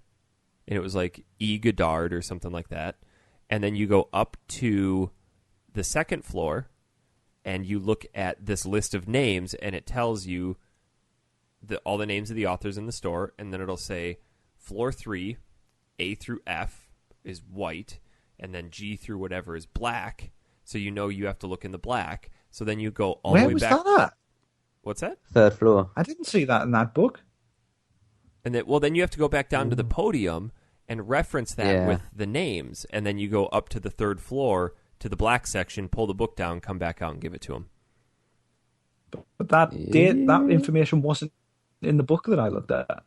and it was like E. Goddard or something like that, and then you go up to the second floor, and you look at this list of names, and it tells you all the names of the authors in the store, and then it'll say floor 3, A through F is white, and then G through whatever is black, so you know you have to look in the black. So then you go all the way back. Where was that at? What's that? Third floor. I didn't see that in that book. And then you have to go back down to the podium and reference that with the names, and then you go up to the third floor to the black section, pull the book down, come back out, and give it to him. But that information wasn't in the book that I looked at.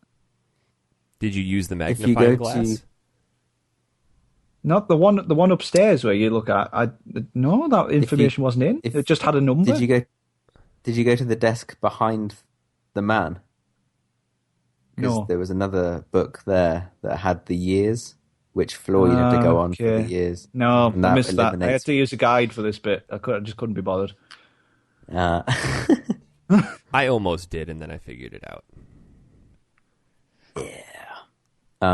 Did you use the magnifying glass? Not the one upstairs where you look at. No, that information wasn't in. It just had a number. Did you go to the desk behind the man? Because there was another book there that had the years, which floor you had to go on for the years. No, I missed that. I had to use a guide for this bit. I just couldn't be bothered. I almost did, and then I figured it out. Yeah.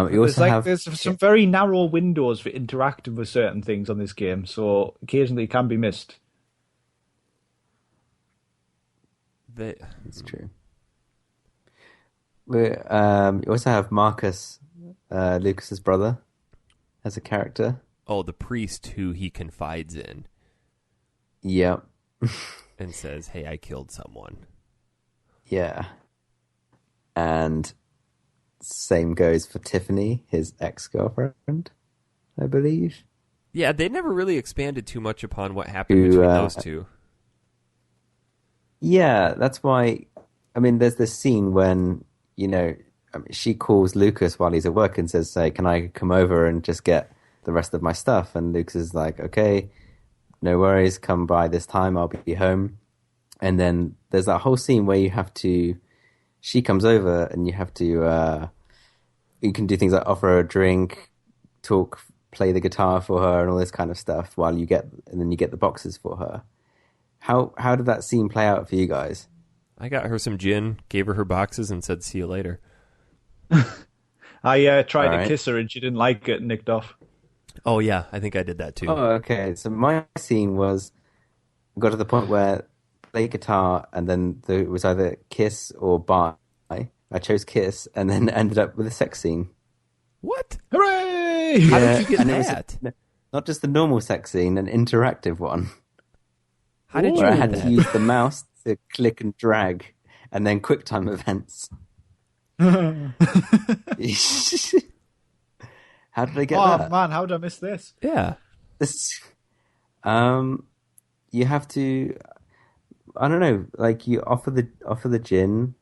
There's some very narrow windows for interacting with certain things on this game, so occasionally it can be missed. It's true. You also have Marcus, Lucas's brother, as a character. Oh, the priest who he confides in. Yep. And says, hey, I killed someone. Yeah. And same goes for Tiffany, his ex-girlfriend, I believe. Yeah, they never really expanded too much upon what happened between those two. Yeah, that's why... I mean, there's this scene when, she calls Lucas while he's at work and says, "Hey, can I come over and just get the rest of my stuff?" And Lucas is like, "Okay, no worries, come by this time, I'll be home." And then there's that whole scene where she comes over and you have to, you can do things like offer her a drink, talk, play the guitar for her and all this kind of stuff and then you get the boxes for her. How did that scene play out for you guys? I got her some gin, gave her boxes, and said, "See you later." I tried to kiss her and she didn't like it and nicked off. Oh, yeah, I think I did that too. Oh, okay. So my scene got to the point where play guitar and then it was either kiss or bye. I chose kiss and then ended up with a sex scene. What? Hooray! How did you get that? Not just the normal sex scene, an interactive one. How did you where do I had that? to use the mouse to click and drag and then QuickTime events. How did I get that? Oh man, how did I miss this? Yeah. You have to, I don't know, like you offer the gin.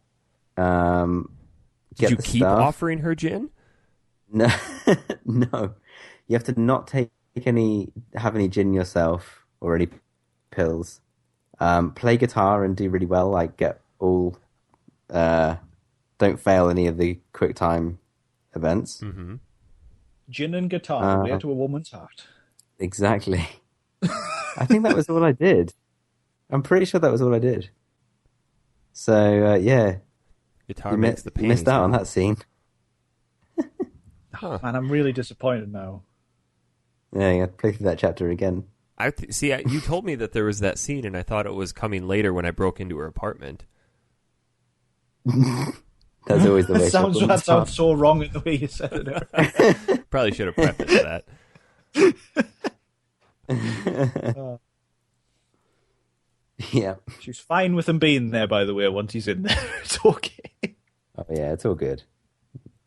Did you keep offering her gin? No, no. You have to not have any gin yourself or any pills. Play guitar and do really well. Like get all, don't fail any of the QuickTime events. Mm-hmm. Gin and guitar, way to a woman's heart. Exactly. I think that was all I did. I'm pretty sure that was all I did. So yeah, guitar makes the you missed out on that scene. Huh. Man, I'm really disappointed now. Yeah, you have to play through that chapter again. You told me that there was that scene, and I thought it was coming later when I broke into her apartment. That's always the way. That sounds so wrong in the way you said it. Probably should have prefaced that. Yeah. She's fine with him being there, by the way, once he's in there. It's okay. Oh, yeah, it's all good.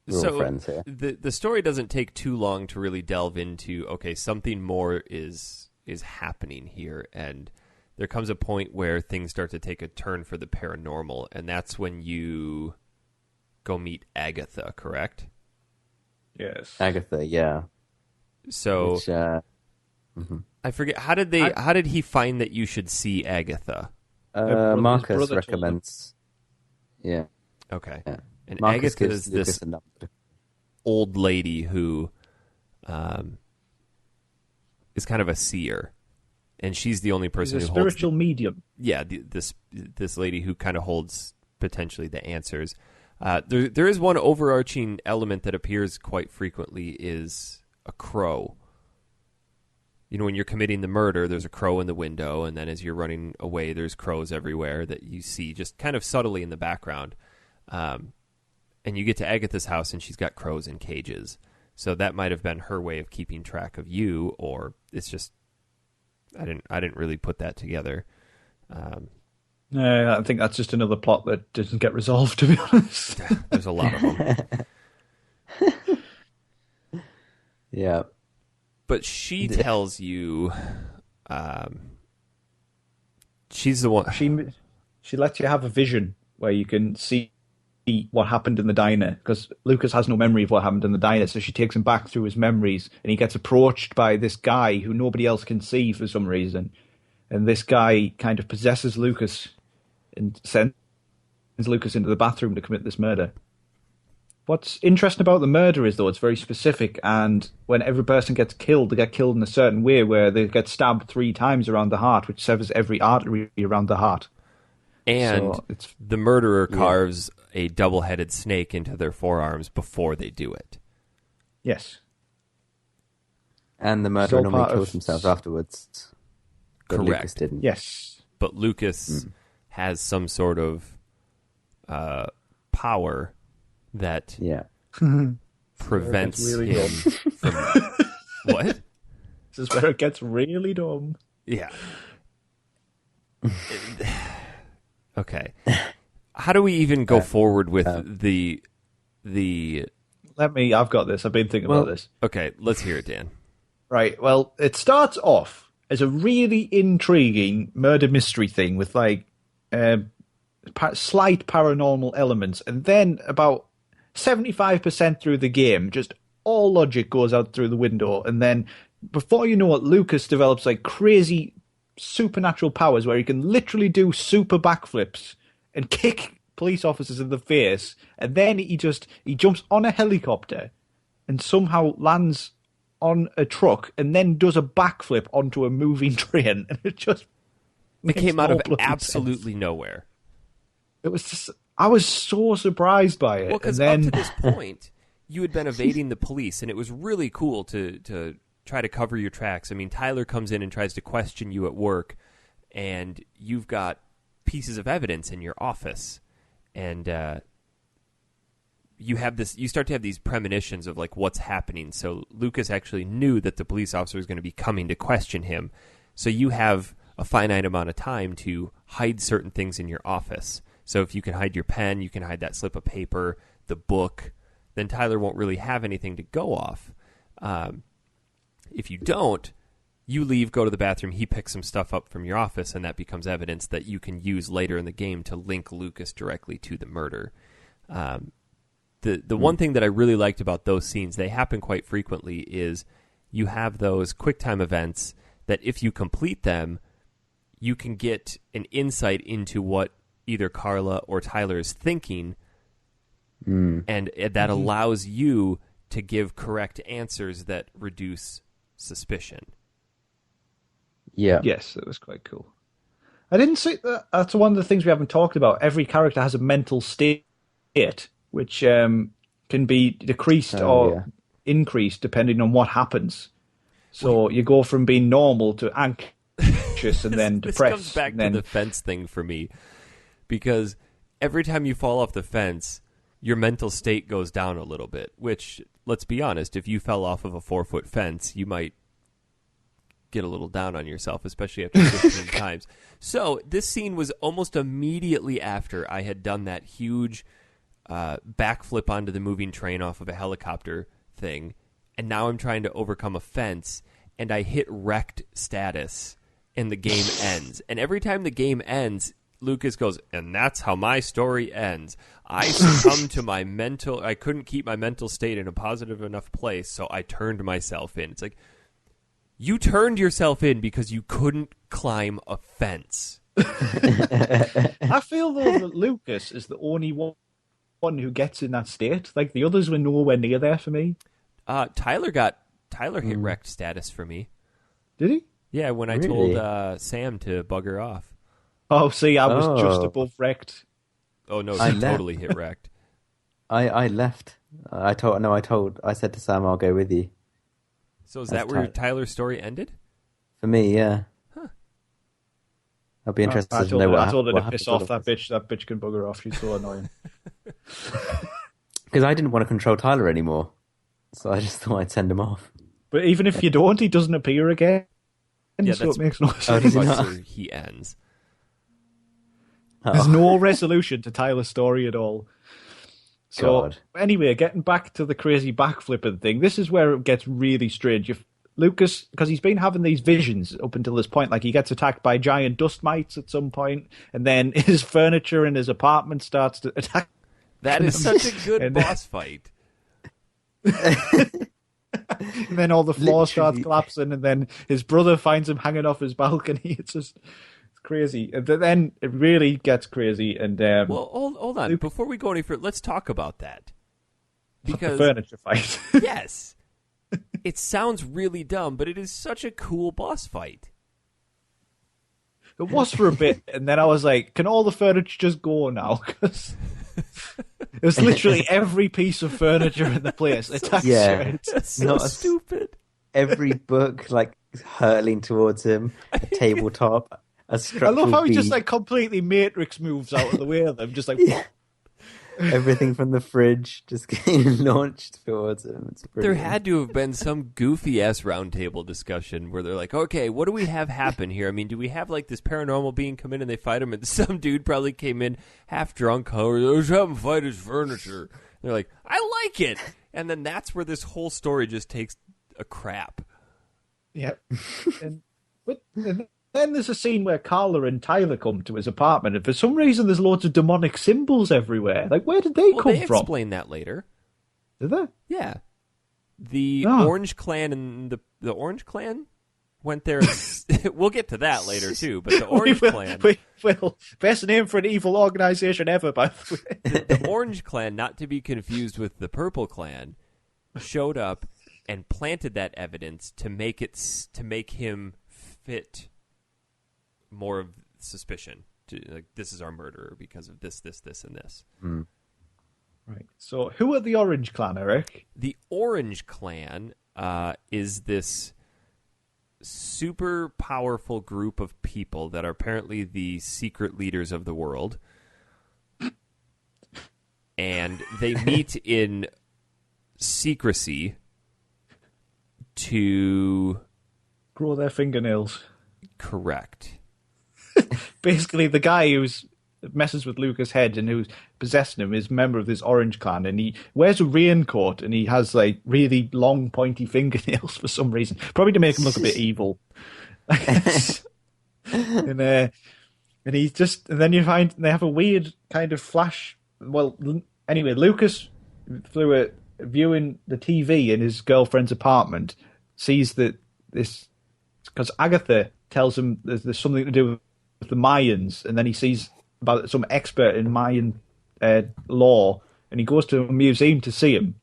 We're all friends here. The story doesn't take too long to really delve into, okay, something more is happening here, and there comes a point where things start to take a turn for the paranormal, and that's when you go meet Agatha, correct? Yes. Agatha, yeah. So Which, I forget, how did he find that you should see Agatha? Marcus recommends. Yeah. Okay. Yeah. And Marcus Agatha gives is Lucas this a number. old lady who is kind of a seer, and she's the only person She's a who holds spiritual medium. Yeah, this lady who kind of holds potentially the answers. There is one overarching element that appears quite frequently is a crow. You know, when you're committing the murder, there's a crow in the window, and then as you're running away, there's crows everywhere that you see just kind of subtly in the background. And you get to Agatha's house, and she's got crows in cages. So that might have been her way of keeping track of you, or it's just I didn't really put that together. I think that's just another plot that doesn't get resolved, to be honest. There's a lot of them. Yeah. But she tells you, she's the one. She lets you have a vision where you can see what happened in the diner, because Lucas has no memory of what happened in the diner, so she takes him back through his memories, and he gets approached by this guy who nobody else can see for some reason, and this guy kind of possesses Lucas and sends Lucas into the bathroom to commit this murder. What's interesting about the murder is, though, it's very specific, and when every person gets killed, they get killed in a certain way where they get stabbed 3 times around the heart, which severs every artery around the heart. And so the murderer carves a double-headed snake into their forearms before they do it. Yes. And the murderer normally kills himself afterwards. But Correct. Lucas didn't. Yes. But Lucas has some sort of power that prevents really him from... What? This is where it gets really dumb. Yeah. Okay. How do we even go forward with the... I've got this. I've been thinking about this. Okay, let's hear it, Dan. Right, well, it starts off as a really intriguing murder mystery thing with, like, slight paranormal elements, and then about 75% through the game, just all logic goes out through the window, and then before you know it, Lucas develops, like, crazy supernatural powers where he can literally do super backflips and kick police officers in the face, and then he jumps on a helicopter and somehow lands on a truck and then does a backflip onto a moving train, and it came out of absolutely nowhere. It was just, I was so surprised by it. Well, because up to this point, you had been evading the police, and it was really cool to try to cover your tracks. I mean, Tyler comes in and tries to question you at work, and you've got pieces of evidence in your office, and you start to have these premonitions of, like, what's happening. So Lucas actually knew that the police officer was going to be coming to question him. So you have a finite amount of time to hide certain things in your office. So if you can hide your pen, you can hide that slip of paper, the book, then Tyler won't really have anything to go off. If you don't, you leave, go to the bathroom, he picks some stuff up from your office, and that becomes evidence that you can use later in the game to link Lucas directly to the murder. The one thing that I really liked about those scenes, they happen quite frequently, is you have those QuickTime events that if you complete them, you can get an insight into what either Carla or Tyler is thinking, and that allows you to give correct answers that reduce suspicion. Yeah. Yes, it was quite cool. I didn't say that. That's one of the things we haven't talked about. Every character has a mental state, which can be decreased or increased depending on what happens. So you go from being normal to anxious and then depressed. This comes back to the fence thing for me, because every time you fall off the fence, your mental state goes down a little bit, which, let's be honest, if you fell off of a 4-foot fence, you might get a little down on yourself, especially after 15 times. So this scene was almost immediately after I had done that huge backflip onto the moving train off of a helicopter thing, and now I'm trying to overcome a fence, and I hit wrecked status, and the game ends. And every time the game ends, Lucas goes, and that's how my story ends. I succumbed to my mental... I couldn't keep my mental state in a positive enough place, so I turned myself in. It's like, you turned yourself in because you couldn't climb a fence. I feel, though, that Lucas is the only one who gets in that state. Like, the others were nowhere near there for me. Tyler hit wrecked status for me. Did he? Yeah, when I told Sam to bugger off. Oh, see, I was just above wrecked. Oh, no, he totally hit wrecked. I left. I said to Sam, I'll go with you. So is that where Tyler's story ended? For me, yeah. Huh. I'll be interested to know what happened. I told her to piss off that bitch. That bitch can bugger off. She's so annoying. Because I didn't want to control Tyler anymore. So I just thought I'd send him off. But even if you don't, he doesn't appear again. Yeah, so it makes no sense. Oh, does he not? He ends. There's no resolution to Tyler's story at all. So anyway, getting back to the crazy backflipping thing, this is where it gets really strange. If Lucas, because he's been having these visions up until this point, like he gets attacked by giant dust mites at some point, and then his furniture in his apartment starts to attack. That is such a good boss fight. And then all the floor starts collapsing, and then his brother finds him hanging off his balcony. It's just... crazy. And then it really gets crazy. And well, hold on. Before we go any further, let's talk about that. Because the furniture fight. Yes, it sounds really dumb, but it is such a cool boss fight. It was for a bit, and then I was like, "Can all the furniture just go now?" Because it was literally every piece of furniture in the place. That's so stupid. Every book like hurtling towards him, a tabletop. I love how he just like completely Matrix moves out of the way of them, just like everything from the fridge just getting launched towards him. There had to have been some goofy ass roundtable discussion where they're like, "Okay, what do we have happen here? I mean, do we have like this paranormal being come in and they fight him, and some dude probably came in half drunk, or let's have him fight his furniture." And they're like, "I like it," and then that's where this whole story just takes a crap. Yep. Then there's a scene where Carla and Tyler come to his apartment, and for some reason there's loads of demonic symbols everywhere. Like, where did they come from? They explain that later. Did they? Yeah. The Orange Clan and the Orange Clan went there. We'll get to that later, too, but the Orange Clan... Well, best name for an evil organization ever, by the way. The Orange Clan, not to be confused with the Purple Clan, showed up and planted that evidence to make him fit... more of suspicion to like, this is our murderer because of this, and this. Mm. Right. So who are the Orange Clan, Eric? The Orange Clan is this super powerful group of people that are apparently the secret leaders of the world. And they meet in secrecy to... grow their fingernails. Correct. Basically, the guy who messes with Lucas' head and who's possessing him is a member of this Orange Clan, and he wears a raincoat and he has like really long, pointy fingernails for some reason, probably to make him look a bit evil. and then you find they have a weird kind of flash. Well, anyway, Lucas, through viewing the TV in his girlfriend's apartment, sees that this because Agatha tells him there's something to do with the Mayans, and then he sees about some expert in Mayan law, and he goes to a museum to see him,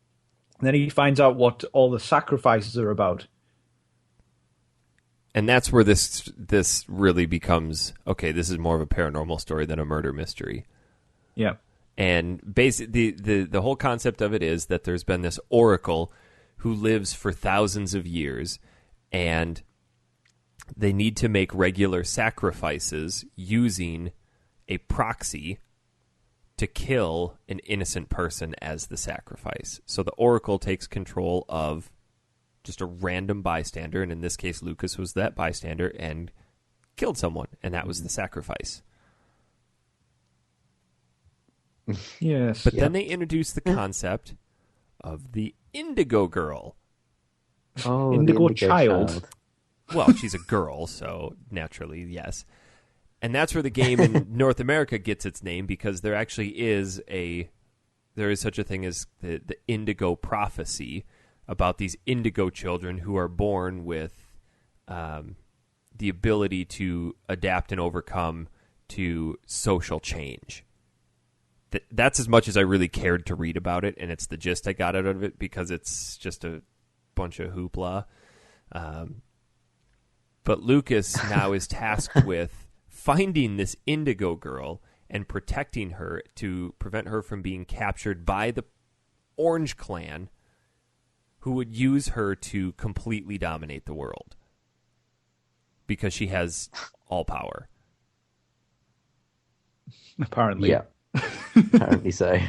and then he finds out what all the sacrifices are about. And that's where this really becomes, okay, this is more of a paranormal story than a murder mystery. Yeah. And basically the whole concept of it is that there's been this oracle who lives for thousands of years, and they need to make regular sacrifices using a proxy to kill an innocent person as the sacrifice. So the Oracle takes control of just a random bystander, and in this case, Lucas was that bystander and killed someone, and that was the sacrifice. Yes. But then they introduced the concept of the Indigo Girl. Oh, the Indigo Child. Well, she's a girl, so naturally, yes. And that's where the game in North America gets its name, because there actually is such a thing as the Indigo Prophecy, about these indigo children who are born with the ability to adapt and overcome to social change. That's as much as I really cared to read about it, and it's the gist I got out of it, because it's just a bunch of hoopla. But Lucas now is tasked with finding this Indigo Girl and protecting her to prevent her from being captured by the Orange Clan, who would use her to completely dominate the world because she has all power. Apparently. Yeah. Apparently so.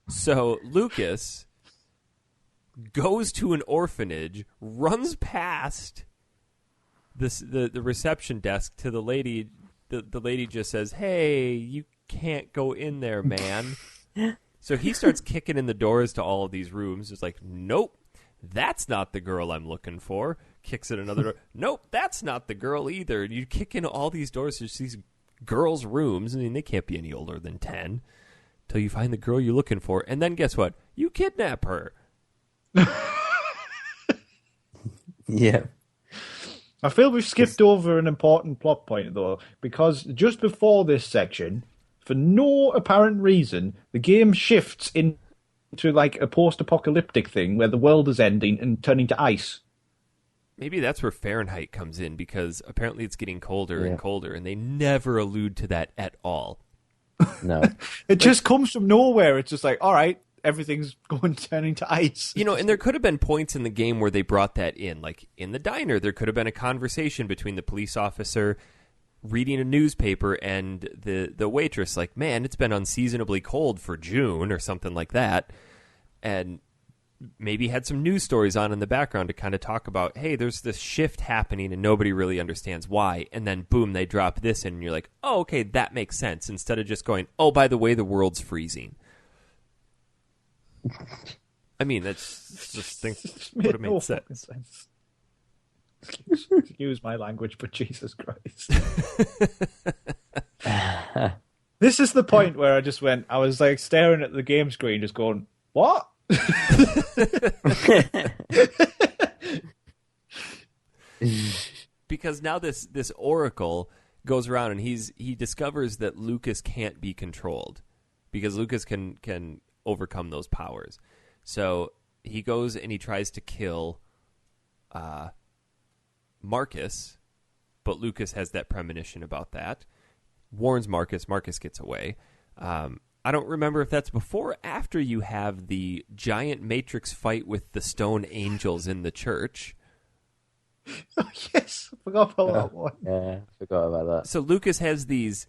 So Lucas goes to an orphanage, runs past the reception desk to the lady. The lady just says, "Hey, you can't go in there, man." So he starts kicking in the doors to all of these rooms. It's like, nope, that's not the girl I'm looking for. Kicks in another door. Nope, that's not the girl either. And you kick in all these doors. There's these girls' rooms. I mean, they can't be any older than 10 till you find the girl you're looking for. And then guess what? You kidnap her. Yeah. I feel we've skipped over an important plot point, though, because just before this section, for no apparent reason, the game shifts into like a post-apocalyptic thing where the world is ending and turning to ice. Maybe that's where Fahrenheit comes in, because apparently it's getting colder and colder, and they never allude to that at all. No. It just comes from nowhere. It's just like, all right, everything's turning to ice. You know, and there could have been points in the game where they brought that in. Like in the diner, there could have been a conversation between the police officer reading a newspaper and the waitress, like, man, it's been unseasonably cold for June or something like that. And maybe had some news stories on in the background to kind of talk about, hey, there's this shift happening and nobody really understands why. And then, boom, they drop this in and you're like, oh, okay, that makes sense. Instead of just going, oh, by the way, the world's freezing. I mean, that's just would have made sense. Excuse my language, but Jesus Christ. This is the point where I was like staring at the game screen just going, what? Because now this oracle goes around and he discovers that Lucas can't be controlled because Lucas can overcome those powers. So he goes and he tries to kill Marcus, but Lucas has that premonition about that. Warns Marcus. Marcus gets away. I don't remember if that's before or after you have the giant Matrix fight with the stone angels in the church. Oh, yes, I forgot about that one. Yeah, I forgot about that. So Lucas has these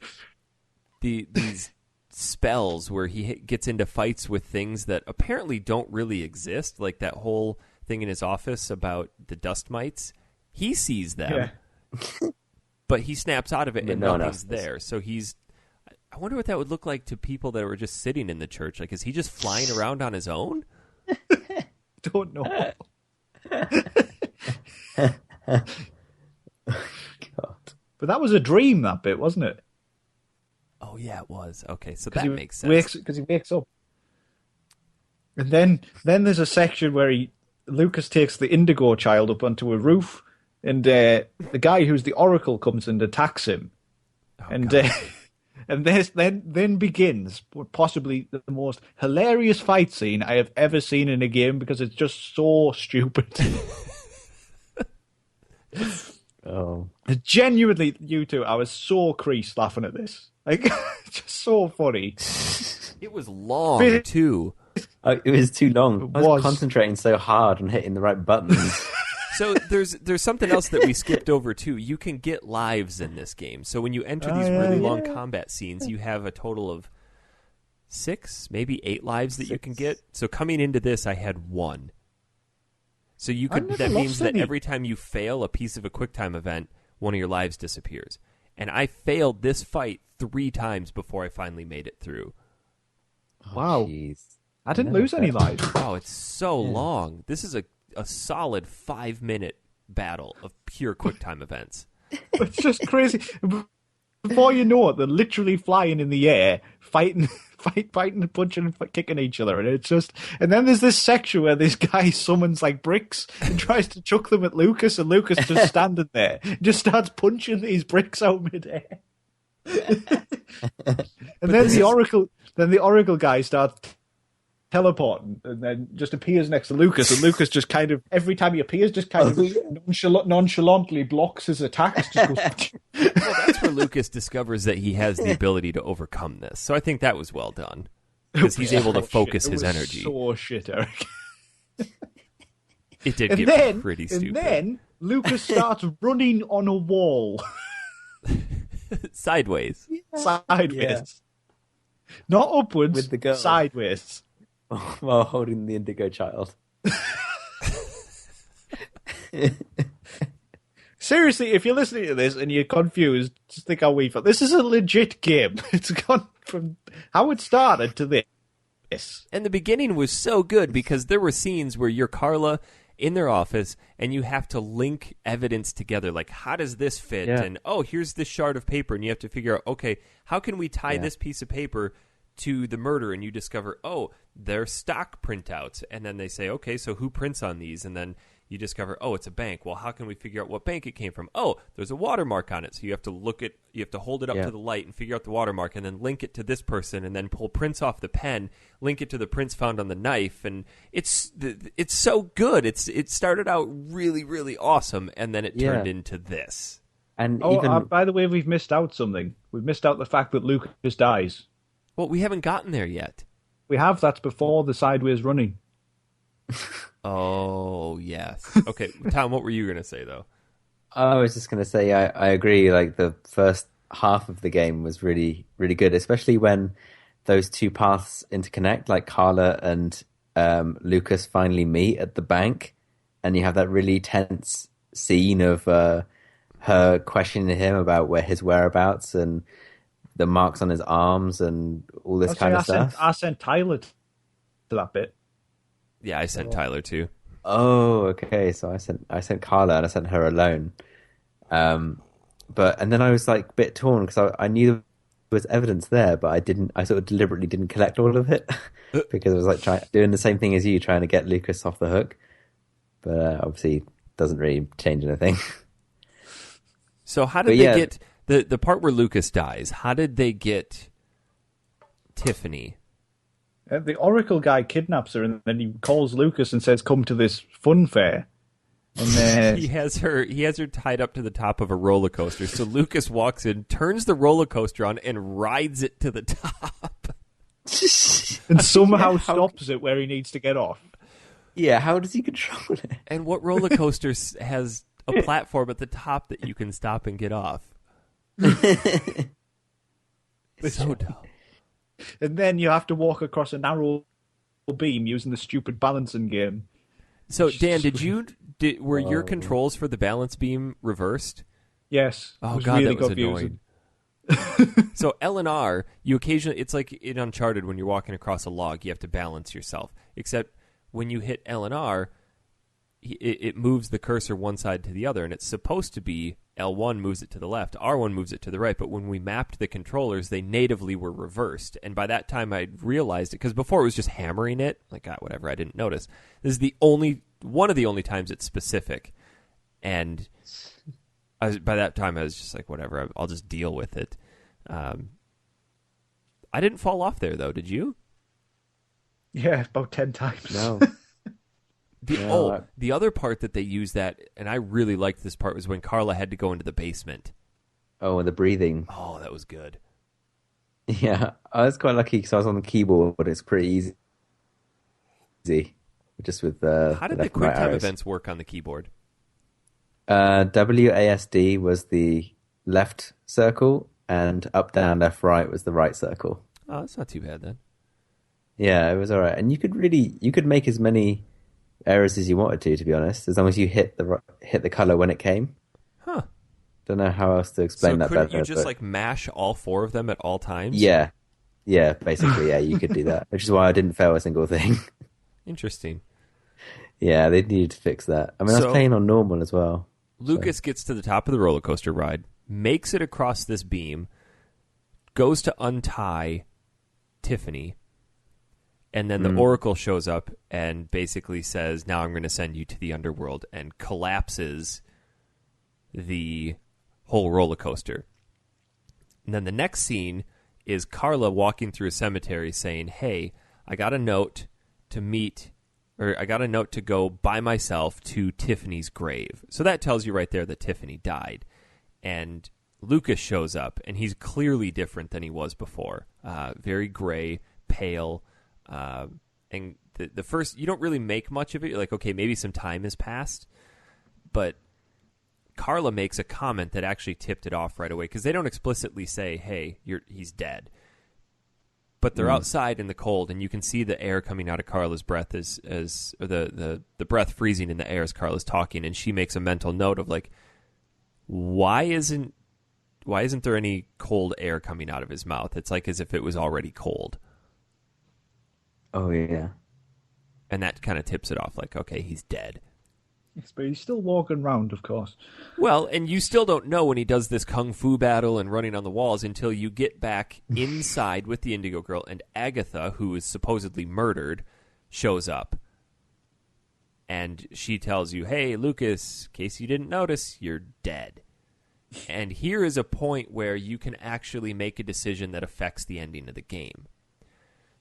spells where he gets into fights with things that apparently don't really exist, like that whole thing in his office about the dust mites. He sees them, but he snaps out of it and nothing's there. So I wonder what that would look like to people that were just sitting in the church. Like, is he just flying around on his own? Don't know. God. But that was a dream, that bit, wasn't it? Oh, yeah, it was. Okay, so that makes sense. Because he wakes up. And then there's a section where Lucas takes the Indigo child up onto a roof, and the guy who's the Oracle comes and attacks him. Oh, and then begins possibly the most hilarious fight scene I have ever seen in a game, because it's just so stupid. Oh. Genuinely, you two, I was so creased laughing at this. Like, just so funny. It was long, too. It was too long. I was was. concentrating so hard on hitting the right buttons. So there's something else that we skipped over, too. You can get lives in this game. So when you enter these really long combat scenes, you have a total of 6, maybe 8 lives that you can get. So coming into this, I had 1. So you could. That means that every time you fail a piece of a QuickTime event, one of your lives disappears. And I failed this fight 3 times before I finally made it through. Wow. Jeez. I didn't lose any lives. Oh, it's so long. This is a solid 5-minute battle of pure QuickTime events. It's just crazy. Before you know it, they're literally flying in the air, fighting, punching, and kicking each other, and it's just. And then there's this section where this guy summons like bricks and tries to chuck them at Lucas, and Lucas just standing there, just starts punching these bricks out midair. And then the Oracle guy starts teleporting, and then just appears next to Lucas, and Lucas just kind of, every time he appears, just kind of nonchalantly blocks his attacks. Just goes, well, that's where Lucas discovers that he has the ability to overcome this. So I think that was well done, because he's able to focus his energy. So shit, Eric. It did get pretty stupid. And then Lucas starts running on a wall. Sideways. Sideways. Yeah. Not upwards, With the girl. sideways. While holding the Indigo child. Seriously, if you're listening to this and you're confused, just think how we felt. This is a legit game. It's gone from how it started to this. And the beginning was so good because there were scenes where you're Carla in their office and you have to link evidence together. Like, how does this fit? Yeah. And, oh, here's this shard of paper. And you have to figure out, okay, how can we tie this piece of paper to the murder? And you discover, oh, they're stock printouts. And then they say, okay, so who prints on these? And then you discover, oh, it's a bank. Well, how can we figure out what bank it came from? Oh, there's a watermark on it. So you have to hold it up to the light and figure out the watermark, and then link it to this person, and then pull prints off the pen, link it to the prints found on the knife. And it's so good. It started out really, really awesome, and then it turned into this. And by the way, we've missed out something. We've missed out the fact that Lucas dies. Well, we haven't gotten there yet. We have. That's before the sideways running. Oh, yes. Okay, Tom, what were you going to say, though? I was just going to say I agree. Like, the first half of the game was really, really good, especially when those two paths interconnect, like Carla and Lucas finally meet at the bank, and you have that really tense scene of her questioning him about his whereabouts and the marks on his arms and all this kind of stuff. I sent Tyler to that bit. Yeah, I sent Tyler too. Oh, okay. So I sent Carla and I sent her alone. And then I was like a bit torn because I knew there was evidence there, but I sort of deliberately didn't collect all of it because I was like doing the same thing as you, trying to get Lucas off the hook. But obviously it doesn't really change anything. So how did they get the part where Lucas dies? How did they get Tiffany? The Oracle guy kidnaps her, and then he calls Lucas and says, "Come to this fun fair." And then he has her tied up to the top of a roller coaster. So Lucas walks in, turns the roller coaster on, and rides it to the top, and somehow stops it where he needs to get off. Yeah, how does he control it? And what roller coaster has a platform at the top that you can stop and get off? So dumb. And then you have to walk across a narrow beam using the stupid balancing game. So, Dan, were your controls for the balance beam reversed? Yes. Oh, was God, really that was confusing. annoying. So, L and R, you occasionally, it's like in Uncharted when you're walking across a log, you have to balance yourself. Except when you hit L and R, it moves the cursor one side to the other, and it's supposed to be L1 moves it to the left, R1 moves it to the right, but when we mapped the controllers, they natively were reversed, and by that time I realized it, because before it was just hammering it, like, whatever, I didn't notice. This is one of the only times it's specific, and by that time I was just like, whatever, I'll just deal with it. I didn't fall off there, though, did you? Yeah, about 10 times. No. The other part that they used that, and I really liked this part, was when Carla had to go into the basement. Oh, and the breathing. Oh, that was good. Yeah, I was quite lucky because I was on the keyboard, but it's pretty easy. Just with How did the QuickTime events work on the keyboard? WASD was the left circle, and up, down, left, right was the right circle. Oh, that's not too bad then. Yeah, it was all right. And you could make as many errors as you wanted to be honest, as long as you hit the color when it came. Huh. Don't know how else to explain that couldn't better. you just but mash all 4 of them at all times? Yeah, basically, yeah, you could do that, which is why I didn't fail a single thing. Interesting. Yeah, they needed to fix that. I mean, I was playing on normal as well. Lucas gets to the top of the roller coaster ride, makes it across this beam, goes to untie Tiffany, and then the Oracle shows up and basically says, now I'm going to send you to the underworld, and collapses the whole roller coaster. And then the next scene is Carla walking through a cemetery saying, hey, I got a note to go by myself to Tiffany's grave. So that tells you right there that Tiffany died. And Lucas shows up, and he's clearly different than he was before. Very gray, pale, and the first, you don't really make much of it. You're like, okay, maybe some time has passed. But Carla makes a comment that actually tipped it off right away, because they don't explicitly say, hey, he's dead. But they're outside in the cold, and you can see the air coming out of Carla's breath or the breath freezing in the air as Carla's talking, and she makes a mental note of like, why isn't there any cold air coming out of his mouth? It's like as if it was already cold. Oh yeah. And that kind of tips it off, like, okay, he's dead. Yes, but he's still walking around, of course. Well, and you still don't know when he does this kung fu battle and running on the walls until you get back inside with the Indigo Girl, and Agatha, who is supposedly murdered, shows up. And she tells you, hey, Lucas, in case you didn't notice, you're dead. And here is a point where you can actually make a decision that affects the ending of the game.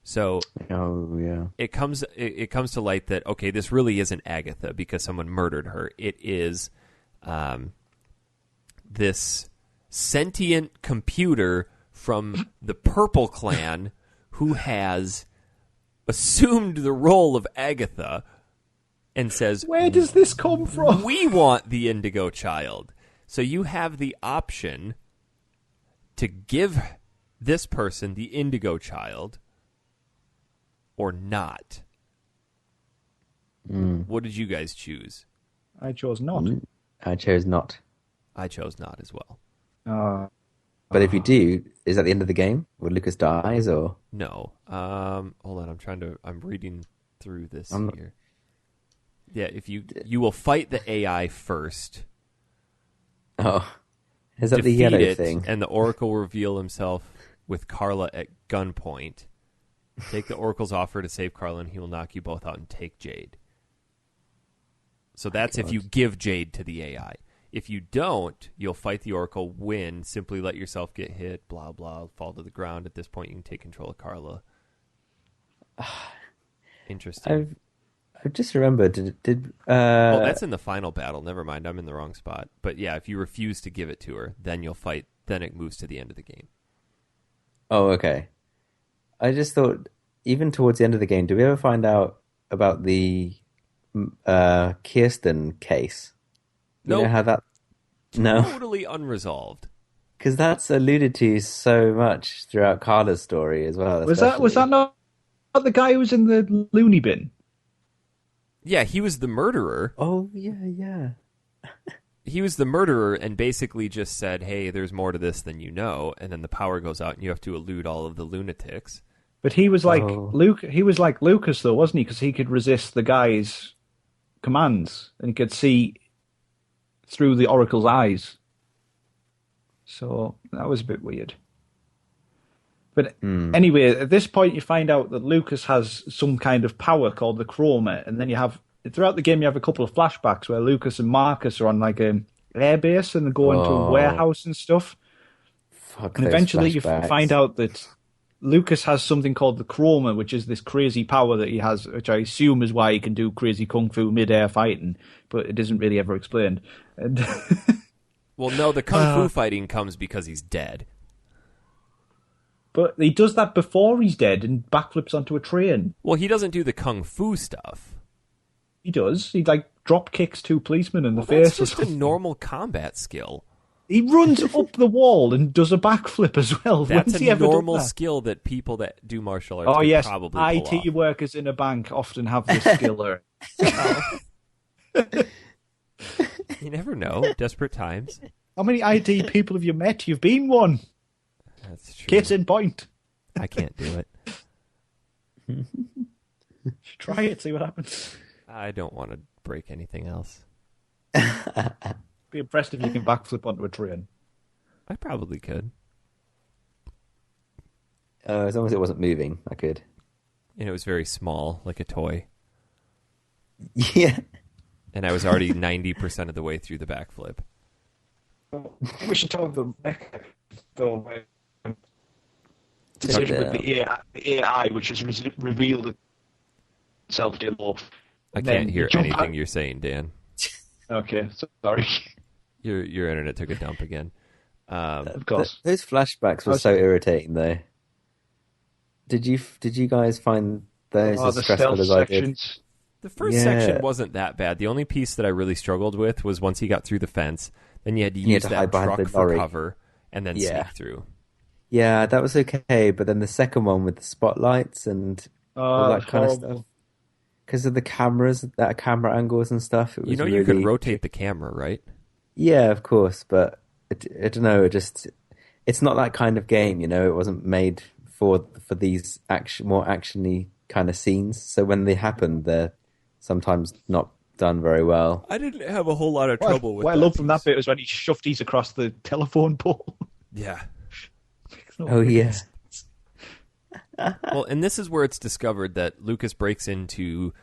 So it comes to light that, okay, this really isn't Agatha because someone murdered her. It is this sentient computer from the Purple Clan who has assumed the role of Agatha and says, where does this come from? We want the Indigo Child. So you have the option to give this person the Indigo Child or not. What did you guys choose? I chose not. I chose not. I chose not as well. But if you do, is that the end of the game? Where Lucas dies, or no? Hold on, I'm reading through this here. Yeah, if you will fight the AI first. Oh, is that the yellow thing? And the Oracle will reveal himself with Carla at gunpoint. Take the Oracle's offer to save Carla, and he will knock you both out and take Jade. So that's if you give Jade to the AI. If you don't, you'll fight the Oracle, win, simply let yourself get hit, blah, blah, fall to the ground. At this point, you can take control of Carla. Interesting. I've just remembered, Oh, that's in the final battle. Never mind, I'm in the wrong spot. But yeah, if you refuse to give it to her, then you'll fight. Then it moves to the end of the game. Oh, okay. I just thought, even towards the end of the game, do we ever find out about the Kirsten case? You know how that... No? Totally unresolved. Because that's alluded to so much throughout Carla's story as well. Was that not the guy who was in the loony bin? Yeah, he was the murderer. Oh, yeah. He was the murderer and basically just said, hey, there's more to this than you know, and then the power goes out and you have to elude all of the lunatics. But he was like he was like Lucas, though, wasn't he? Because he could resist the guy's commands and he could see through the Oracle's eyes. So that was a bit weird. But anyway, at this point, you find out that Lucas has some kind of power called the Chroma, and then you have throughout the game you have a couple of flashbacks where Lucas and Marcus are on like an air base and they go into a warehouse and stuff. And eventually you find out that Lucas has something called the Chroma, which is this crazy power that he has, which I assume is why he can do crazy kung fu mid-air fighting, but it isn't really ever explained. And well, no, the kung fu fighting comes because he's dead. But he does that before he's dead and backflips onto a train. Well, he doesn't do the kung fu stuff. He does. He, like, drop kicks two policemen in the face. That's just a normal combat skill. He runs up the wall and does a backflip as well. That's When's he a ever done normal that? skill that people that do martial arts Oh could yes, probably pull IT off. workers in a bank often have this skill. You never know. Desperate times. How many IT people have you met? You've been one. That's true. Case in point. I can't do it. Try it, see what happens. I don't want to break anything else. Be impressed if you can backflip onto a train. I probably could. As long as it wasn't moving, I could. And it was very small, like a toy. Yeah. And I was already 90% of the way through the backflip. We should talk the decision with the AI, which has revealed itself to love. I can't hear anything you're saying, Dan. Okay, sorry. Your internet took a dump again. Of course. Those flashbacks were so irritating, though. Did you guys find those as stressful as I did? The first section wasn't that bad. The only piece that I really struggled with was once he got through the fence, then you had to use that truck for cover and then sneak through. Yeah, that was okay, but then the second one with the spotlights and all that kind of stuff. Because of the cameras, that camera angles and stuff. It was you could rotate the camera, right? Yeah, of course, but I don't know. It's not that kind of game, It wasn't made for these more actiony kind of scenes. So when they happen, they're sometimes not done very well. I didn't have a whole lot of trouble with. What I loved from that bit was when he shoved these across the telephone pole. Yeah. Oh yeah. Well, and this is where it's discovered that Lucas breaks into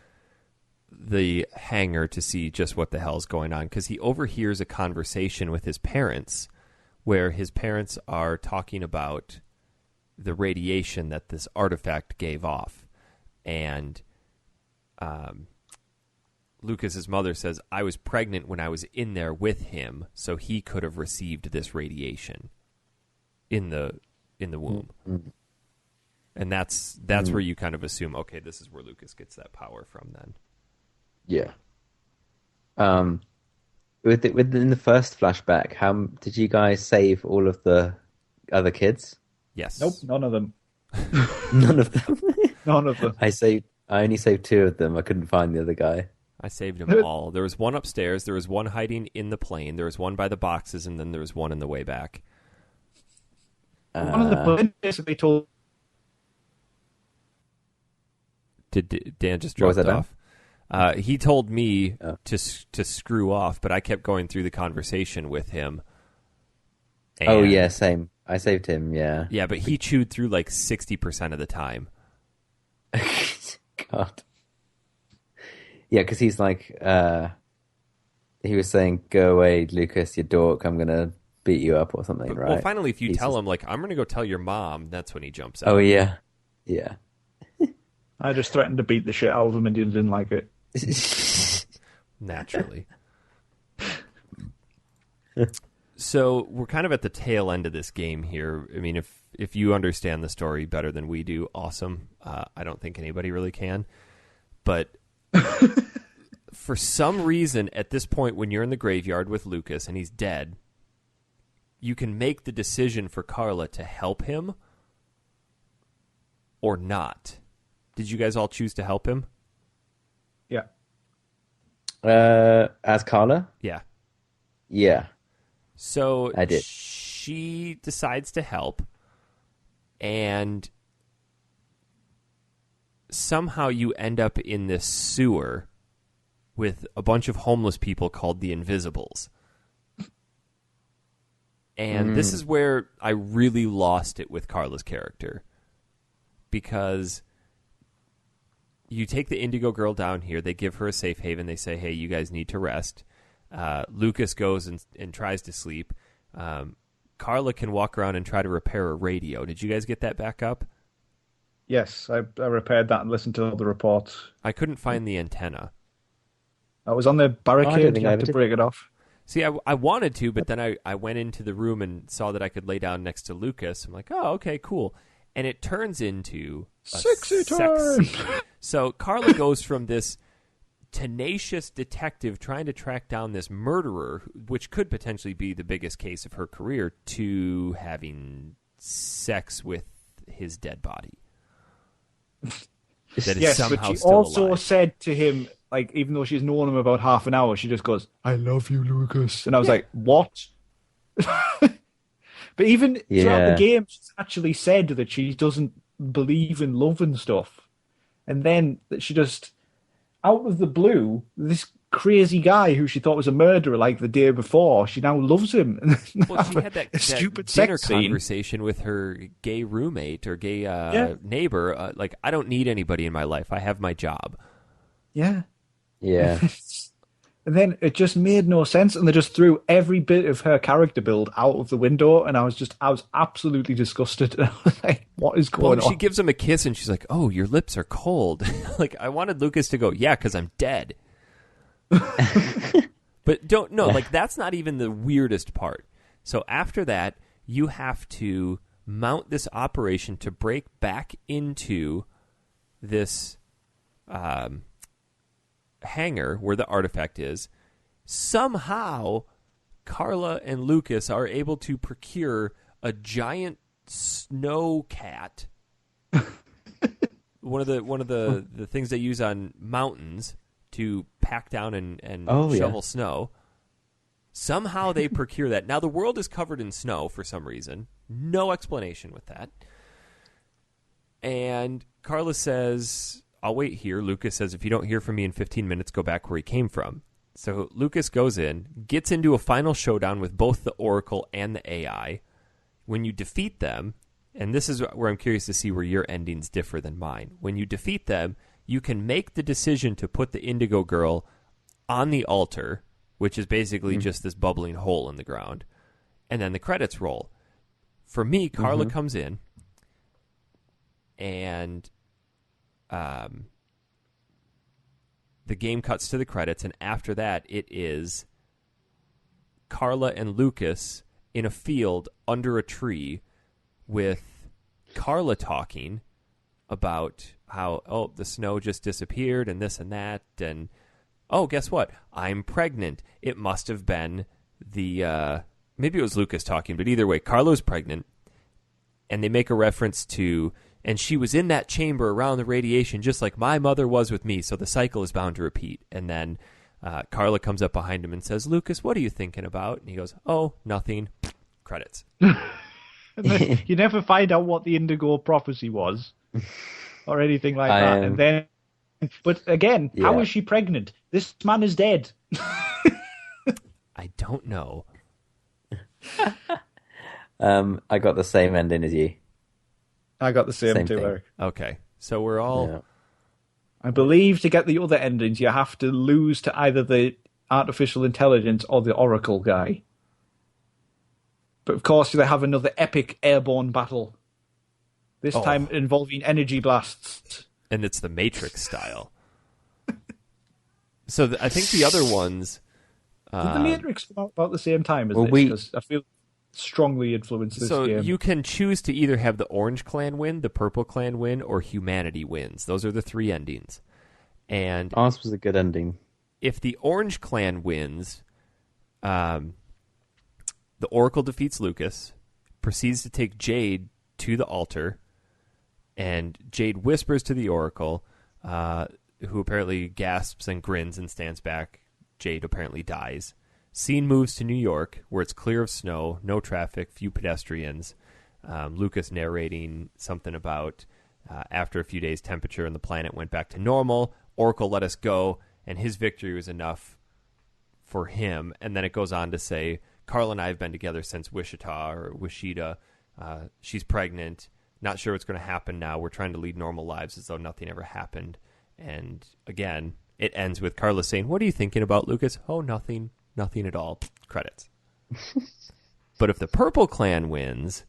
the hangar to see just what the hell's going on, because he overhears a conversation with his parents where his parents are talking about the radiation that this artifact gave off. And Lucas's mother says, I was pregnant when I was in there with him, so he could have received this radiation in the womb. Mm-hmm. And that's where you kind of assume, okay, this is where Lucas gets that power from then. Yeah. Within the first flashback, how did you guys save all of the other kids? Yes. Nope, none of them. None of them. None of them. I only saved 2 of them. I couldn't find the other guy. I saved them all. There was one upstairs. There was one hiding in the plane. There was one by the boxes, and then there was one in the way back. One of the plane basically told. Did Dan just dropped off? He told me to screw off, but I kept going through the conversation with him. Oh yeah, same. I saved him. Yeah. Yeah, but he chewed through like 60% of the time. God. Yeah, because he's like, he was saying, "Go away, Lucas, you dork. I'm gonna beat you up or something." Right? Well, finally, if you tell him, like, "I'm gonna go tell your mom," that's when he jumps out. Oh yeah, yeah. I just threatened to beat the shit out of him, and he didn't like it. Naturally. So we're kind of at the tail end of this game here. I mean, if you understand the story better than we do, awesome. I don't think anybody really can. But for some reason, at this point, when you're in the graveyard with Lucas and he's dead, you can make the decision for Carla to help him or not. Did you guys all choose to help him? Yeah. As Carla? Yeah. Yeah. So I did. She decides to help, and somehow you end up in this sewer with a bunch of homeless people called the Invisibles. And this is where I really lost it with Carla's character. Because you take the Indigo girl down here, they give her a safe haven, they say, hey, you guys need to rest. Lucas goes and tries to sleep. Carla can walk around and try to repair a radio. Did you guys get that back up? Yes, I repaired that and listened to all the reports. I couldn't find the antenna. I was on the barricade. You had to break it off. See, I wanted to, but then I went into the room and saw that I could lay down next to Lucas. I'm like, oh, okay, cool. And it turns into a sexy time. So Carla goes from this tenacious detective trying to track down this murderer, which could potentially be the biggest case of her career, to having sex with his dead body. That is Yes, somehow but she still also alive. said to him, like, even though she's known him about half an hour, she just goes, "I love you, Lucas." And I was like, what? But even throughout the Yeah. game, she's actually said that she doesn't believe in love and stuff. And then that she just, out of the blue, this crazy guy who she thought was a murderer like the day before, she now loves him. Well, she had that stupid dinner sex scene. conversation with her gay roommate or gay Yeah. neighbor. Like, I don't need anybody in my life. I have my job. Yeah. Yeah. And then it just made no sense, and they just threw every bit of her character build out of the window, and I was absolutely disgusted. I was like, what is going Well, she on? gives him a kiss, and she's like, "Oh, your lips are cold." Like, I wanted Lucas to go, "Yeah, because I'm dead." But like, that's not even the weirdest part. So after that, you have to mount this operation to break back into this hangar where the artifact is. Somehow, Carla and Lucas are able to procure a giant snow cat. one of the things they use on mountains to pack down and shovel snow. Somehow they procure that. Now the world is covered in snow for some reason. No explanation with that. And Carla says, "I'll wait here." Lucas says, "If you don't hear from me in 15 minutes, go back where he came from." So Lucas goes in, gets into a final showdown with both the Oracle and the AI. When you defeat them, and this is where I'm curious to see where your endings differ than mine. When you defeat them, you can make the decision to put the Indigo Girl on the altar, which is basically just this bubbling hole in the ground. And then the credits roll. For me, Carla comes in, and the game cuts to the credits, and after that, it is Carla and Lucas in a field under a tree with Carla talking about how, the snow just disappeared and this and that, and guess what? I'm pregnant. It must have been maybe it was Lucas talking, but either way, Carla's pregnant, and they make a reference to, and she was in that chamber around the radiation just like my mother was with me, so the cycle is bound to repeat. And then Carla comes up behind him and says, "Lucas, what are you thinking about?" And he goes, "Oh, nothing." Credits. You never find out what the Indigo Prophecy was or anything like that. And then, but again, how is she pregnant? This man is dead. I don't know. I got the same ending as you. I got the same too, thing. Eric. Okay, so we're all... Yeah. I believe to get the other endings, you have to lose to either the artificial intelligence or the Oracle guy. But of course, they have another epic airborne battle. This time involving energy blasts. And it's the Matrix style. So I think the other ones... Did the Matrix come out about the same time as this? Because I feel strongly influenced this game. So you can choose to either have the Orange Clan win, the Purple Clan win, or humanity wins. Those are the three endings. And ours was a good ending. If the Orange Clan wins, the Oracle defeats Lucas, proceeds to take Jade to the altar, and Jade whispers to the Oracle, who apparently gasps and grins and stands back. Jade apparently dies. Scene moves to New York, where it's clear of snow, no traffic, few pedestrians. Lucas narrating something about after a few days, temperature and the planet went back to normal. Oracle let us go, and his victory was enough for him. And then it goes on to say, Carl and I have been together since Wichita or Wichita. She's pregnant. Not sure what's going to happen now. We're trying to lead normal lives as though nothing ever happened. And again, it ends with Carla saying, "What are you thinking about, Lucas?" "Oh, nothing. Nothing at all." Credits. But if the Purple Clan wins,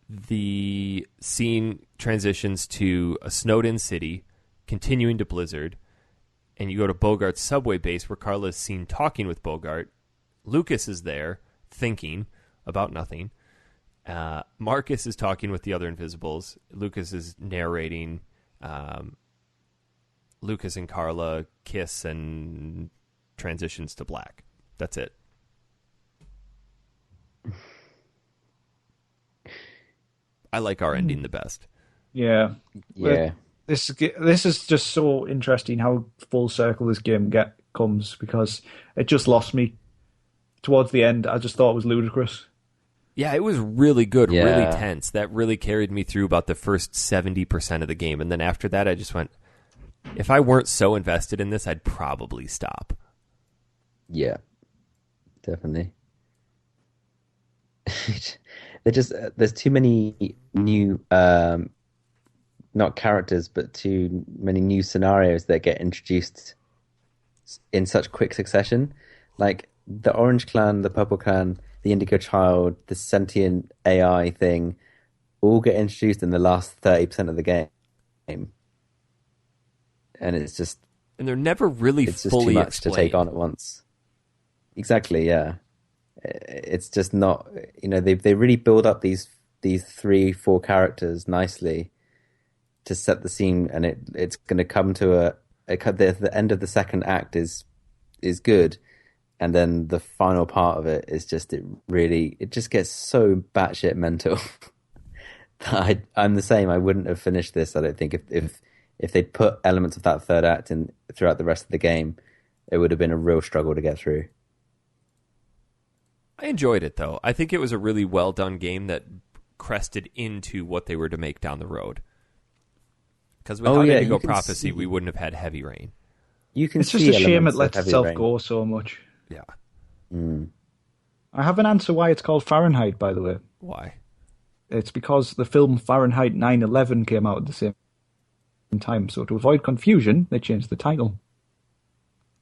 the scene transitions to a snowed-in city, continuing to blizzard, and you go to Bogart's subway base where Carla is seen talking with Bogart. Lucas is there, thinking about nothing. Marcus is talking with the other Invisibles. Lucas is narrating Lucas and Carla kiss and transitions to black. That's it. I like our ending the best. Yeah. Yeah. This is just so interesting how full circle this game comes, because it just lost me towards the end. I just thought it was ludicrous. Yeah, it was really good, Yeah. really tense. That really carried me through about the first 70% of the game. And then after that, I just went, if I weren't so invested in this, I'd probably stop. Yeah, definitely. There's too many new, not characters, but too many new scenarios that get introduced in such quick succession. Like the Orange Clan, the Purple Clan, the Indigo Child, the sentient AI thing, all get introduced in the last 30% of the game. And it's just... And they're never really it's just fully too much explained. to take on at once. Exactly, yeah. It's just not... they really build up these 3-4 characters nicely to set the scene, and it's going to come to the end of the second act is good, and then the final part of it is just it just gets so batshit mental that I'm the same. I wouldn't have finished this, I don't think, if they'd put elements of that third act in throughout the rest of the game. It would have been a real struggle to get through. I enjoyed it, though. I think it was a really well done game that crested into what they were to make down the road. Because without Indigo Prophecy, we wouldn't have had Heavy Rain. It's just a shame it lets itself go so much. Yeah. I have an answer why it's called Fahrenheit, by the way. Why? It's because the film Fahrenheit 9/11 came out at the same time. So to avoid confusion, they changed the title.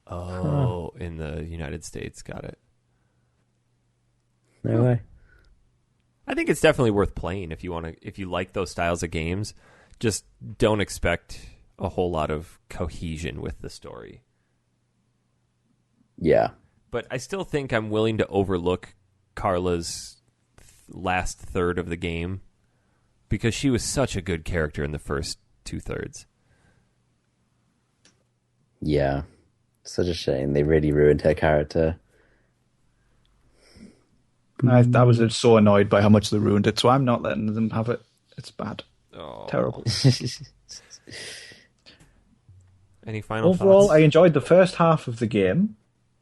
Oh, in the United States. Got it. No way. I think it's definitely worth playing if you like those styles of games. Just don't expect a whole lot of cohesion with the story. Yeah. But I still think I'm willing to overlook Carla's last third of the game because she was such a good character in the first 2/3. Yeah. Such a shame. They really ruined her character. I was so annoyed by how much they ruined it, so I'm not letting them have it. It's bad. Oh. Terrible. Any final Overall, thoughts? I enjoyed the first half of the game,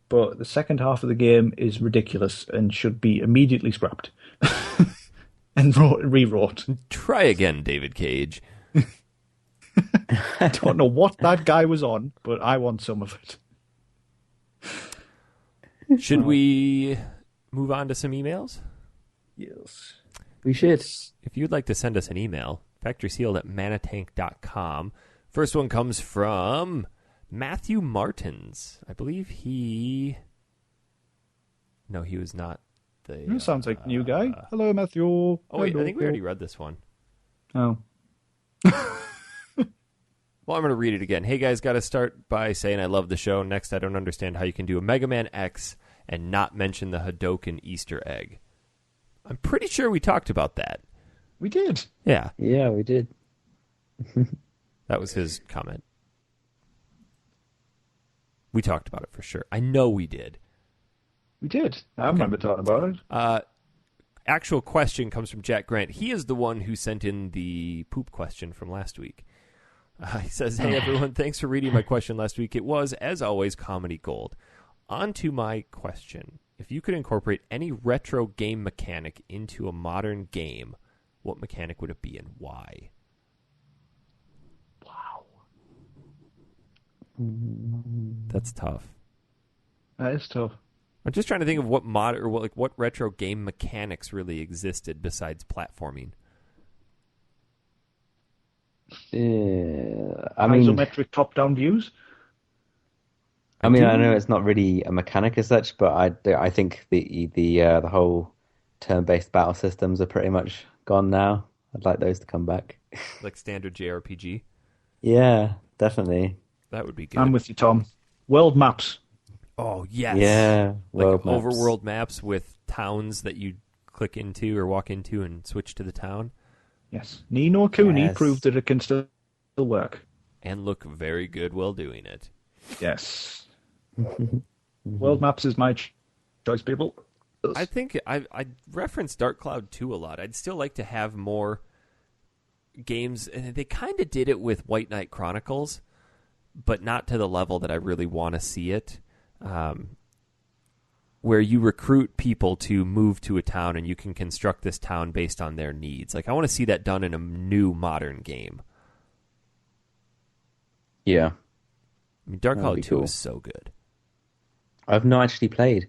but the second half of the game is ridiculous and should be immediately scrapped and rewrote. Try again, David Cage. I don't know what that guy was on, but I want some of it. Should we move on to some emails? Yes. We should. If you'd like to send us an email, factorysealed@manatank.com. First one comes from Matthew Martins. I believe he... No, he was not the... Sounds like new guy. Hello, Matthew. Oh, wait, Hello. I think we already read this one. Oh. Well, I'm going to read it again. Hey, guys, got to start by saying I love the show. Next, I don't understand how you can do a Mega Man X and not mention the Hadoken Easter egg. I'm pretty sure we talked about that. We did. Yeah. Yeah, we did. That was his comment. We talked about it for sure. I know we did. We did. I remember talking about it. Actual question comes from Jack Grant. He is the one who sent in the poop question from last week. He says, hey, everyone, thanks for reading my question last week. It was, as always, comedy gold. On to my question. If you could incorporate any retro game mechanic into a modern game, what mechanic would it be and why? Wow. That's tough. That is tough. I'm just trying to think of what what retro game mechanics really existed besides platforming. Isometric top-down views? I know it's not really a mechanic as such, but I think the whole turn-based battle systems are pretty much gone now. I'd like those to come back. Like standard JRPG? Yeah, definitely. That would be good. I'm with you, Tom. World maps. Oh, yes. Yeah, like maps. overworld maps with towns that you click into or walk into and switch to the town. Yes. Ni no Kuni Yes. proved that it can still work. and look very good while doing it. Yes. World maps is my choice, people. I think I reference Dark Cloud 2 a lot. I'd still like to have more games, and they kind of did it with White Knight Chronicles, but not to the level that I really want to see it, where you recruit people to move to a town and you can construct this town based on their needs. Like, I want to see that done in a new modern game. Yeah. I mean, Dark That'd Cloud be 2 cool. is so good. I've not actually played.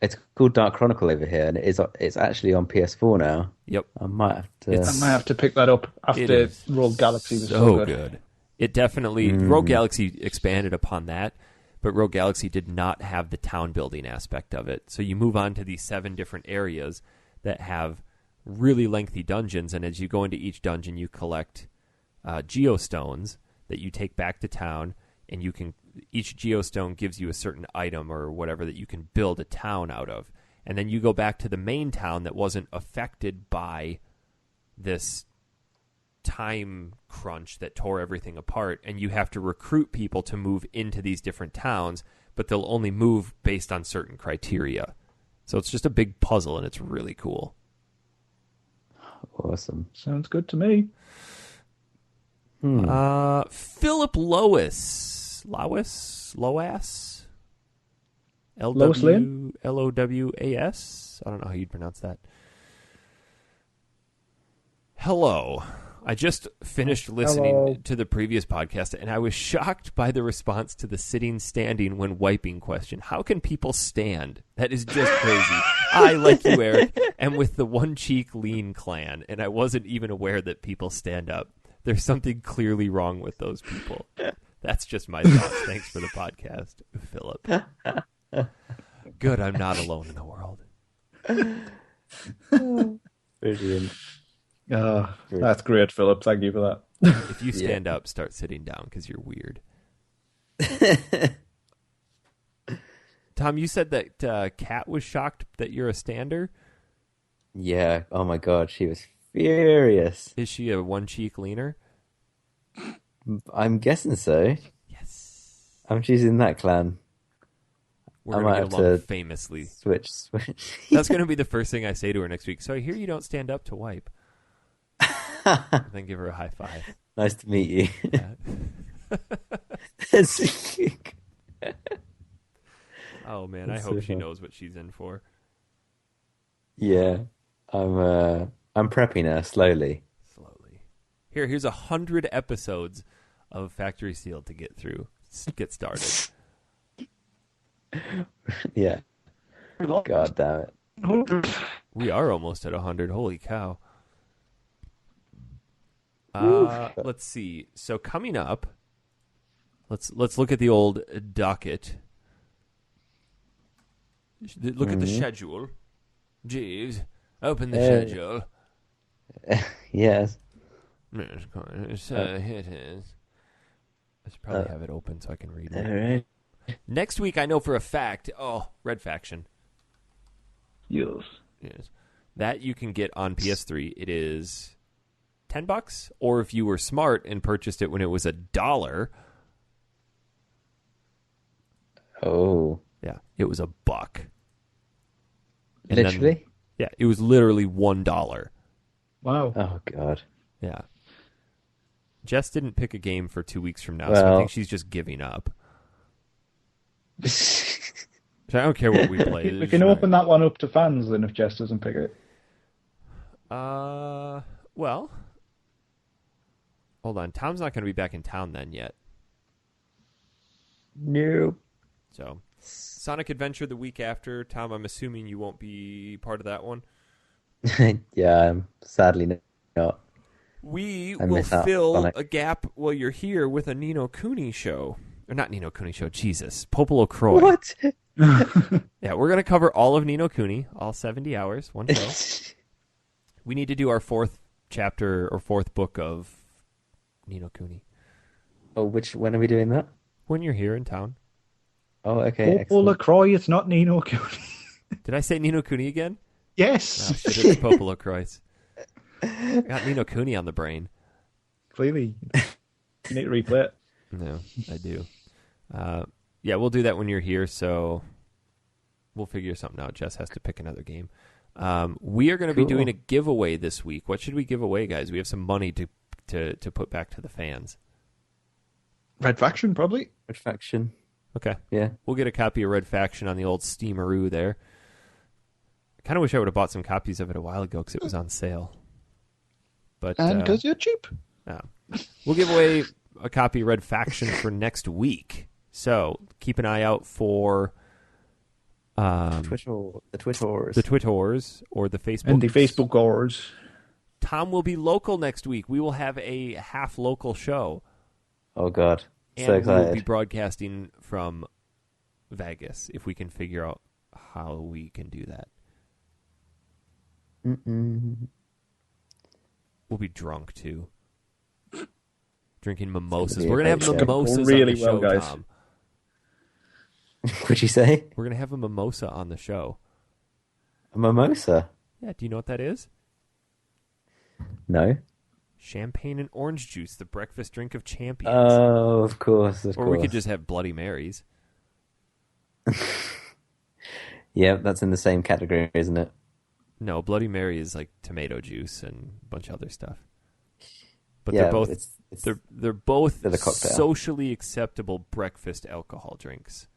It's called Dark Chronicle over here, and it's actually on PS4 now. Yep. I might have to. I might have to pick that up after Rogue Galaxy was so good. It definitely Rogue Galaxy expanded upon that, but Rogue Galaxy did not have the town building aspect of it. So you move on to these 7 different areas that have really lengthy dungeons, and as you go into each dungeon, you collect geostones that you take back to town, and each geostone gives you a certain item or whatever that you can build a town out of. And then you go back to the main town that wasn't affected by this time crunch that tore everything apart, and you have to recruit people to move into these different towns, but they'll only move based on certain criteria. So it's just a big puzzle, and it's really cool. Awesome. Sounds good to me. Philip Lois. Lois Lane? Lowas? I don't know how you'd pronounce that. Hello. I just finished listening to the previous podcast, and I was shocked by the response to the sitting standing when wiping question. How can people stand? That is just crazy. I, like you, Eric, am with the One Cheek Lean clan, and I wasn't even aware that people stand up. There's something clearly wrong with those people. That's just my thoughts. Thanks for the podcast, Philip. Good, I'm not alone in the world. Brilliant. That's great, Philip. Thank you for that. If you stand up, start sitting down because you're weird. Tom, you said that Kat was shocked that you're a stander. Yeah. Oh my God, she was furious. Is she a one cheek leaner? I'm guessing so. Yes. She's in that clan. We're going to get along famously. Switch. That's going to be the first thing I say to her next week. So I hear you don't stand up to wipe. Then give her a high five. Nice to meet you. Yeah. Oh man, I hope she knows what she's in for. Yeah, I'm prepping her slowly. Here's 100 episodes of Factory Sealed to get through. Get started. Yeah. God damn it. We are almost at 100. Holy cow. Let's see. So coming up, let's look at the old docket. Look at the schedule. Jeeves, open the schedule. Yes. Here it is. I should probably have it open so I can read it. All right. Next week, I know for a fact. Oh, Red Faction. Yes. That you can get on PS3. It is $10, or if you were smart and purchased it when it was $1. Oh. Yeah, it was $1. And literally? Then, it was literally $1. Wow. Oh God. Yeah. Jess didn't pick a game for 2 weeks from now, so I think she's just giving up. So I don't care what we play. We can open that one up to fans then if Jess doesn't pick it. Well, hold on. Tom's not going to be back in town then yet. Nope. So, Sonic Adventure the week after. Tom, I'm assuming you won't be part of that one. Yeah, I'm sadly not. We will fill a gap while you're here with a Ni no Kuni show. Or not Ni no Kuni show, Jesus. Popolo Croy. What? Yeah, we're going to cover all of Ni no Kuni, all 70 hours, one show. We need to do our 4th chapter or 4th book of Ni no Kuni. Oh, when are we doing that? When you're here in town. Oh, okay. Popolo Croy, it's not Ni no Kuni. Did I say Ni no Kuni again? Yes. Oh, shit, it's Popolo Croy. I got Ni no Kuni on the brain. Clearly. You need to replay it. No, I do. Yeah, we'll do that when you're here, so we'll figure something out. Jess has to pick another game. We are going to be doing a giveaway this week. What should we give away, guys? We have some money to put back to the fans. Red Faction, probably. Red Faction. Okay. Yeah. We'll get a copy of Red Faction on the old Steamaroo there. I kind of wish I would have bought some copies of it a while ago because it was on sale. But And because you're cheap. We'll give away a copy of Red Faction for next week. So keep an eye out for the Twitters or the Facebook. And the Facebook ors. Tom will be local next week. We will have a half local show. Oh, God. And So excited. we will be broadcasting from Vegas if we can figure out how we can do that. We'll be drunk, too. Drinking mimosas. We're going to have mimosas really on the show, well, guys. Tom. What'd you say? We're going to have a mimosa on the show. A mimosa? Yeah, do you know what that is? No. Champagne and orange juice, the breakfast drink of champions. Oh, of course. Or we could just have Bloody Marys. Yeah, that's in the same category, isn't it? No, Bloody Mary is like tomato juice and a bunch of other stuff. But Yeah, they're both they're both the cocktail. socially acceptable breakfast alcohol drinks.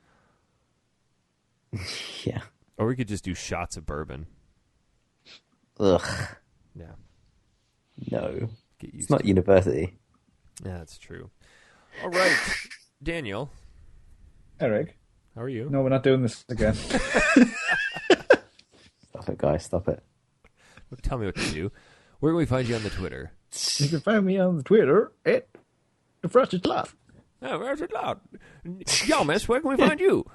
Yeah. Or we could just do shots of bourbon. Ugh. Yeah. No. Get used It's not university. Yeah, that's true. All right. Daniel, Eric. how are you? No, we're not doing this again. Stop it, guys. Stop it. Tell me what to do. Where can we find you on the Twitter? You can find me on the Twitter at The Frosted Cloth. Oh, where's it loud? Yo, miss, where can we find you?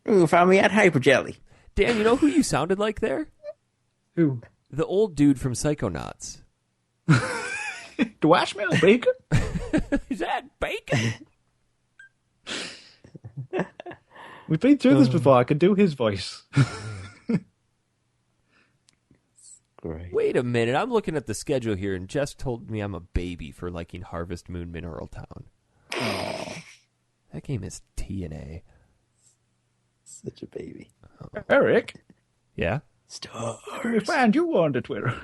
Ooh, found me at Hyper Jelly. Dan, you know who you sounded like there? Who? The old dude from Psychonauts. Do I smell bacon? Is that bacon? We've been through this before. I can do his voice. Great. Wait a minute. I'm looking at the schedule here, and Jess told me I'm a baby for liking Harvest Moon Mineral Town. Oh, that game is TNA. Such a baby. Eric, Yeah? we find you on the Twitter.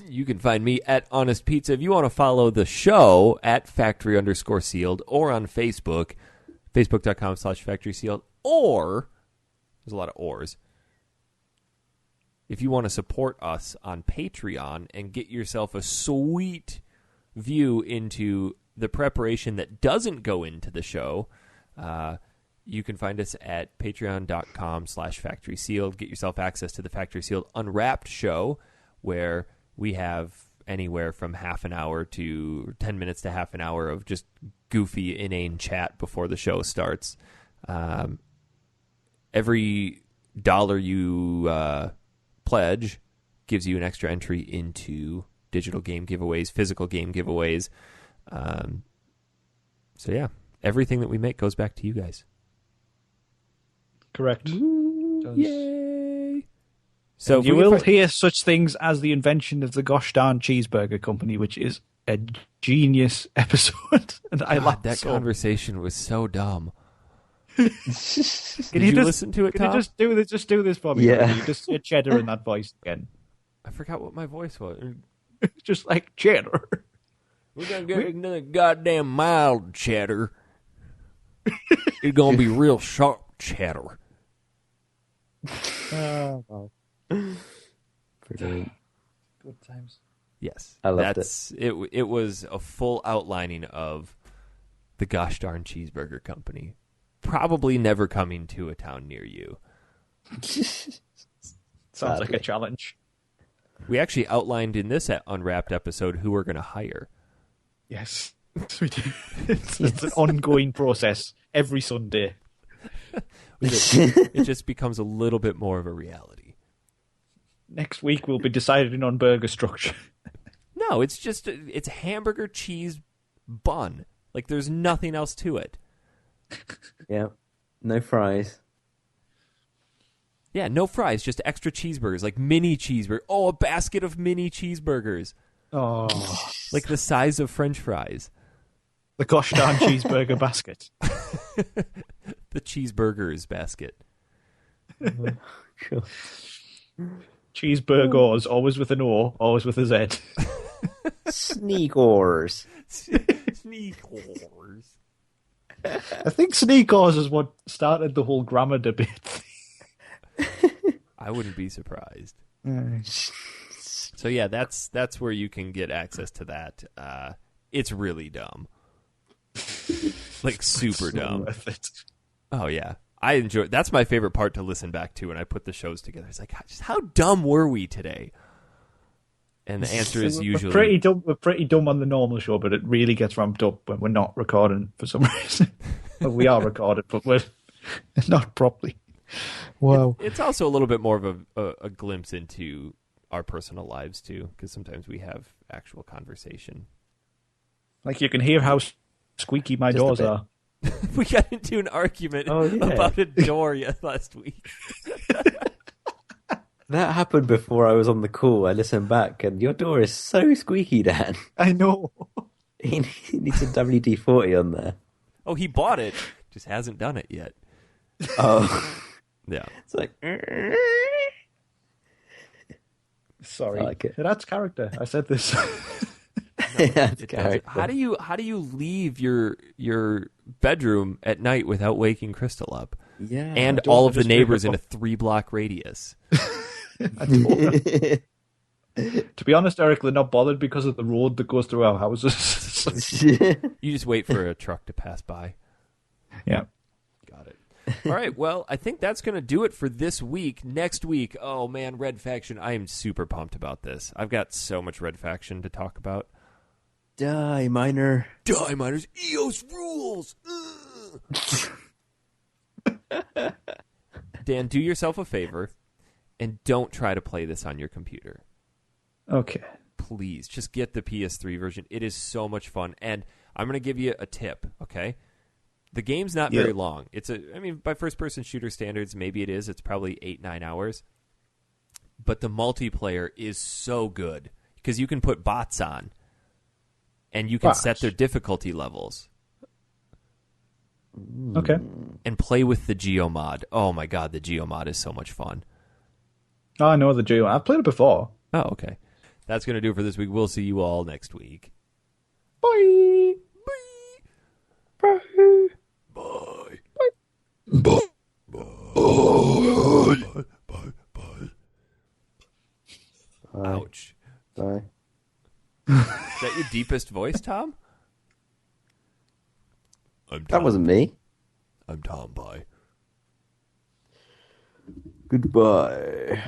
You can find me at Honest Pizza. If you want to follow the show at Factory_Sealed or on Facebook, Facebook.com/FactorySealed, or, there's a lot of ors, if you want to support us on Patreon and get yourself a sweet view into the preparation that doesn't go into the show, you can find us at patreon.com/FactorySealed. Get yourself access to the Factory Sealed Unwrapped show, where we have anywhere from half an hour to 10 minutes to half an hour of just goofy, inane chat before the show starts. Every dollar you pledge gives you an extra entry into digital game giveaways, physical game giveaways. So yeah, everything that we make goes back to you guys. Correct. Yay! So you will hear such things as the invention of the Gosh Darn Cheeseburger Company, which is a genius episode. And I laughed that so. conversation was so dumb. Can you listen to it, Can Tom? you just do this for me? Yeah. You just say cheddar in that voice again. I forgot what my voice was. Just like cheddar. We're going to get another goddamn mild cheddar. It's going to be real sharp cheddar. Wow. Brilliant. Good times. Yes. I loved it. It was a full outlining of the Gosh Darn Cheeseburger Company. Probably never coming to a town near you. Sounds like a challenge. We actually outlined in this Unwrapped episode who we're going to hire. Yes. We do. It's an ongoing process every Sunday. It just becomes a little bit more of a reality. Next week we'll be deciding on burger structure. No, it's just it's hamburger cheese bun. Like there's nothing else to it. Yeah. No fries. Yeah, no fries, just extra cheeseburgers, like mini cheeseburgers. Oh, a basket of mini cheeseburgers. Oh. Like the size of French fries. The gosh darn cheeseburger basket. The cheeseburgers basket. Sure. Cheeseburgers, always with an O, always with a Z. Sneakers. Sneakers. I think sneakers is what started the whole grammar debate. I wouldn't be surprised. So yeah, that's where you can get access to that. It's really dumb. Like super dumb. Worth it. Oh yeah. I enjoy. That's my favorite part to listen back to when I put the shows together. It's like, just how dumb were we today? And the answer is usually we're pretty dumb on the normal show, but it really gets ramped up when we're not recording for some reason. Well, we are recorded, but we're not properly. Wow. It's also a little bit more of a glimpse into our personal lives too, because sometimes we have actual conversation. Like you can hear how squeaky my doors are. We got into an argument about a door last week. That happened before I was on the call. I listened back, and your door is so squeaky, Dan. I know. He needs a WD-40 on there. Oh, he bought it, just hasn't done it yet. Oh. Yeah. It's like... Sorry. I like it. That's character. I said this. That's character. How do you leave your bedroom at night without waking Crystal up? Yeah. And all of the neighbors in a 3-block radius. To be honest, Eric, they're not bothered because of the road that goes through our houses. You just wait for a truck to pass by. Yeah. Got it. All right, well, I think that's going to do it for this week. Next week, oh man, Red Faction. I am super pumped about this. I've got so much Red Faction to talk about. Die, Miner. Die, Miners. EOS rules! Dan, do yourself a favor and don't try to play this on your computer. Okay. Please, just get the PS3 version. It is so much fun. And I'm going to give you a tip, okay? The game's not very long. By first-person shooter standards, maybe it is. It's probably 8-9 hours. But the multiplayer is so good because you can put bots on and you can set their difficulty levels. Okay. And play with the Geomod. Oh my god, the Geomod is so much fun. Oh, I know the Geo. I've played it before. Oh, okay. That's going to do it for this week. We'll see you all next week. Bye. Bye. Bye. Bye. Bye. Bye. Bye. Ouch. Bye. Is that your deepest voice, Tom? I'm Tom. That wasn't me. I'm Tom. Bye. Goodbye.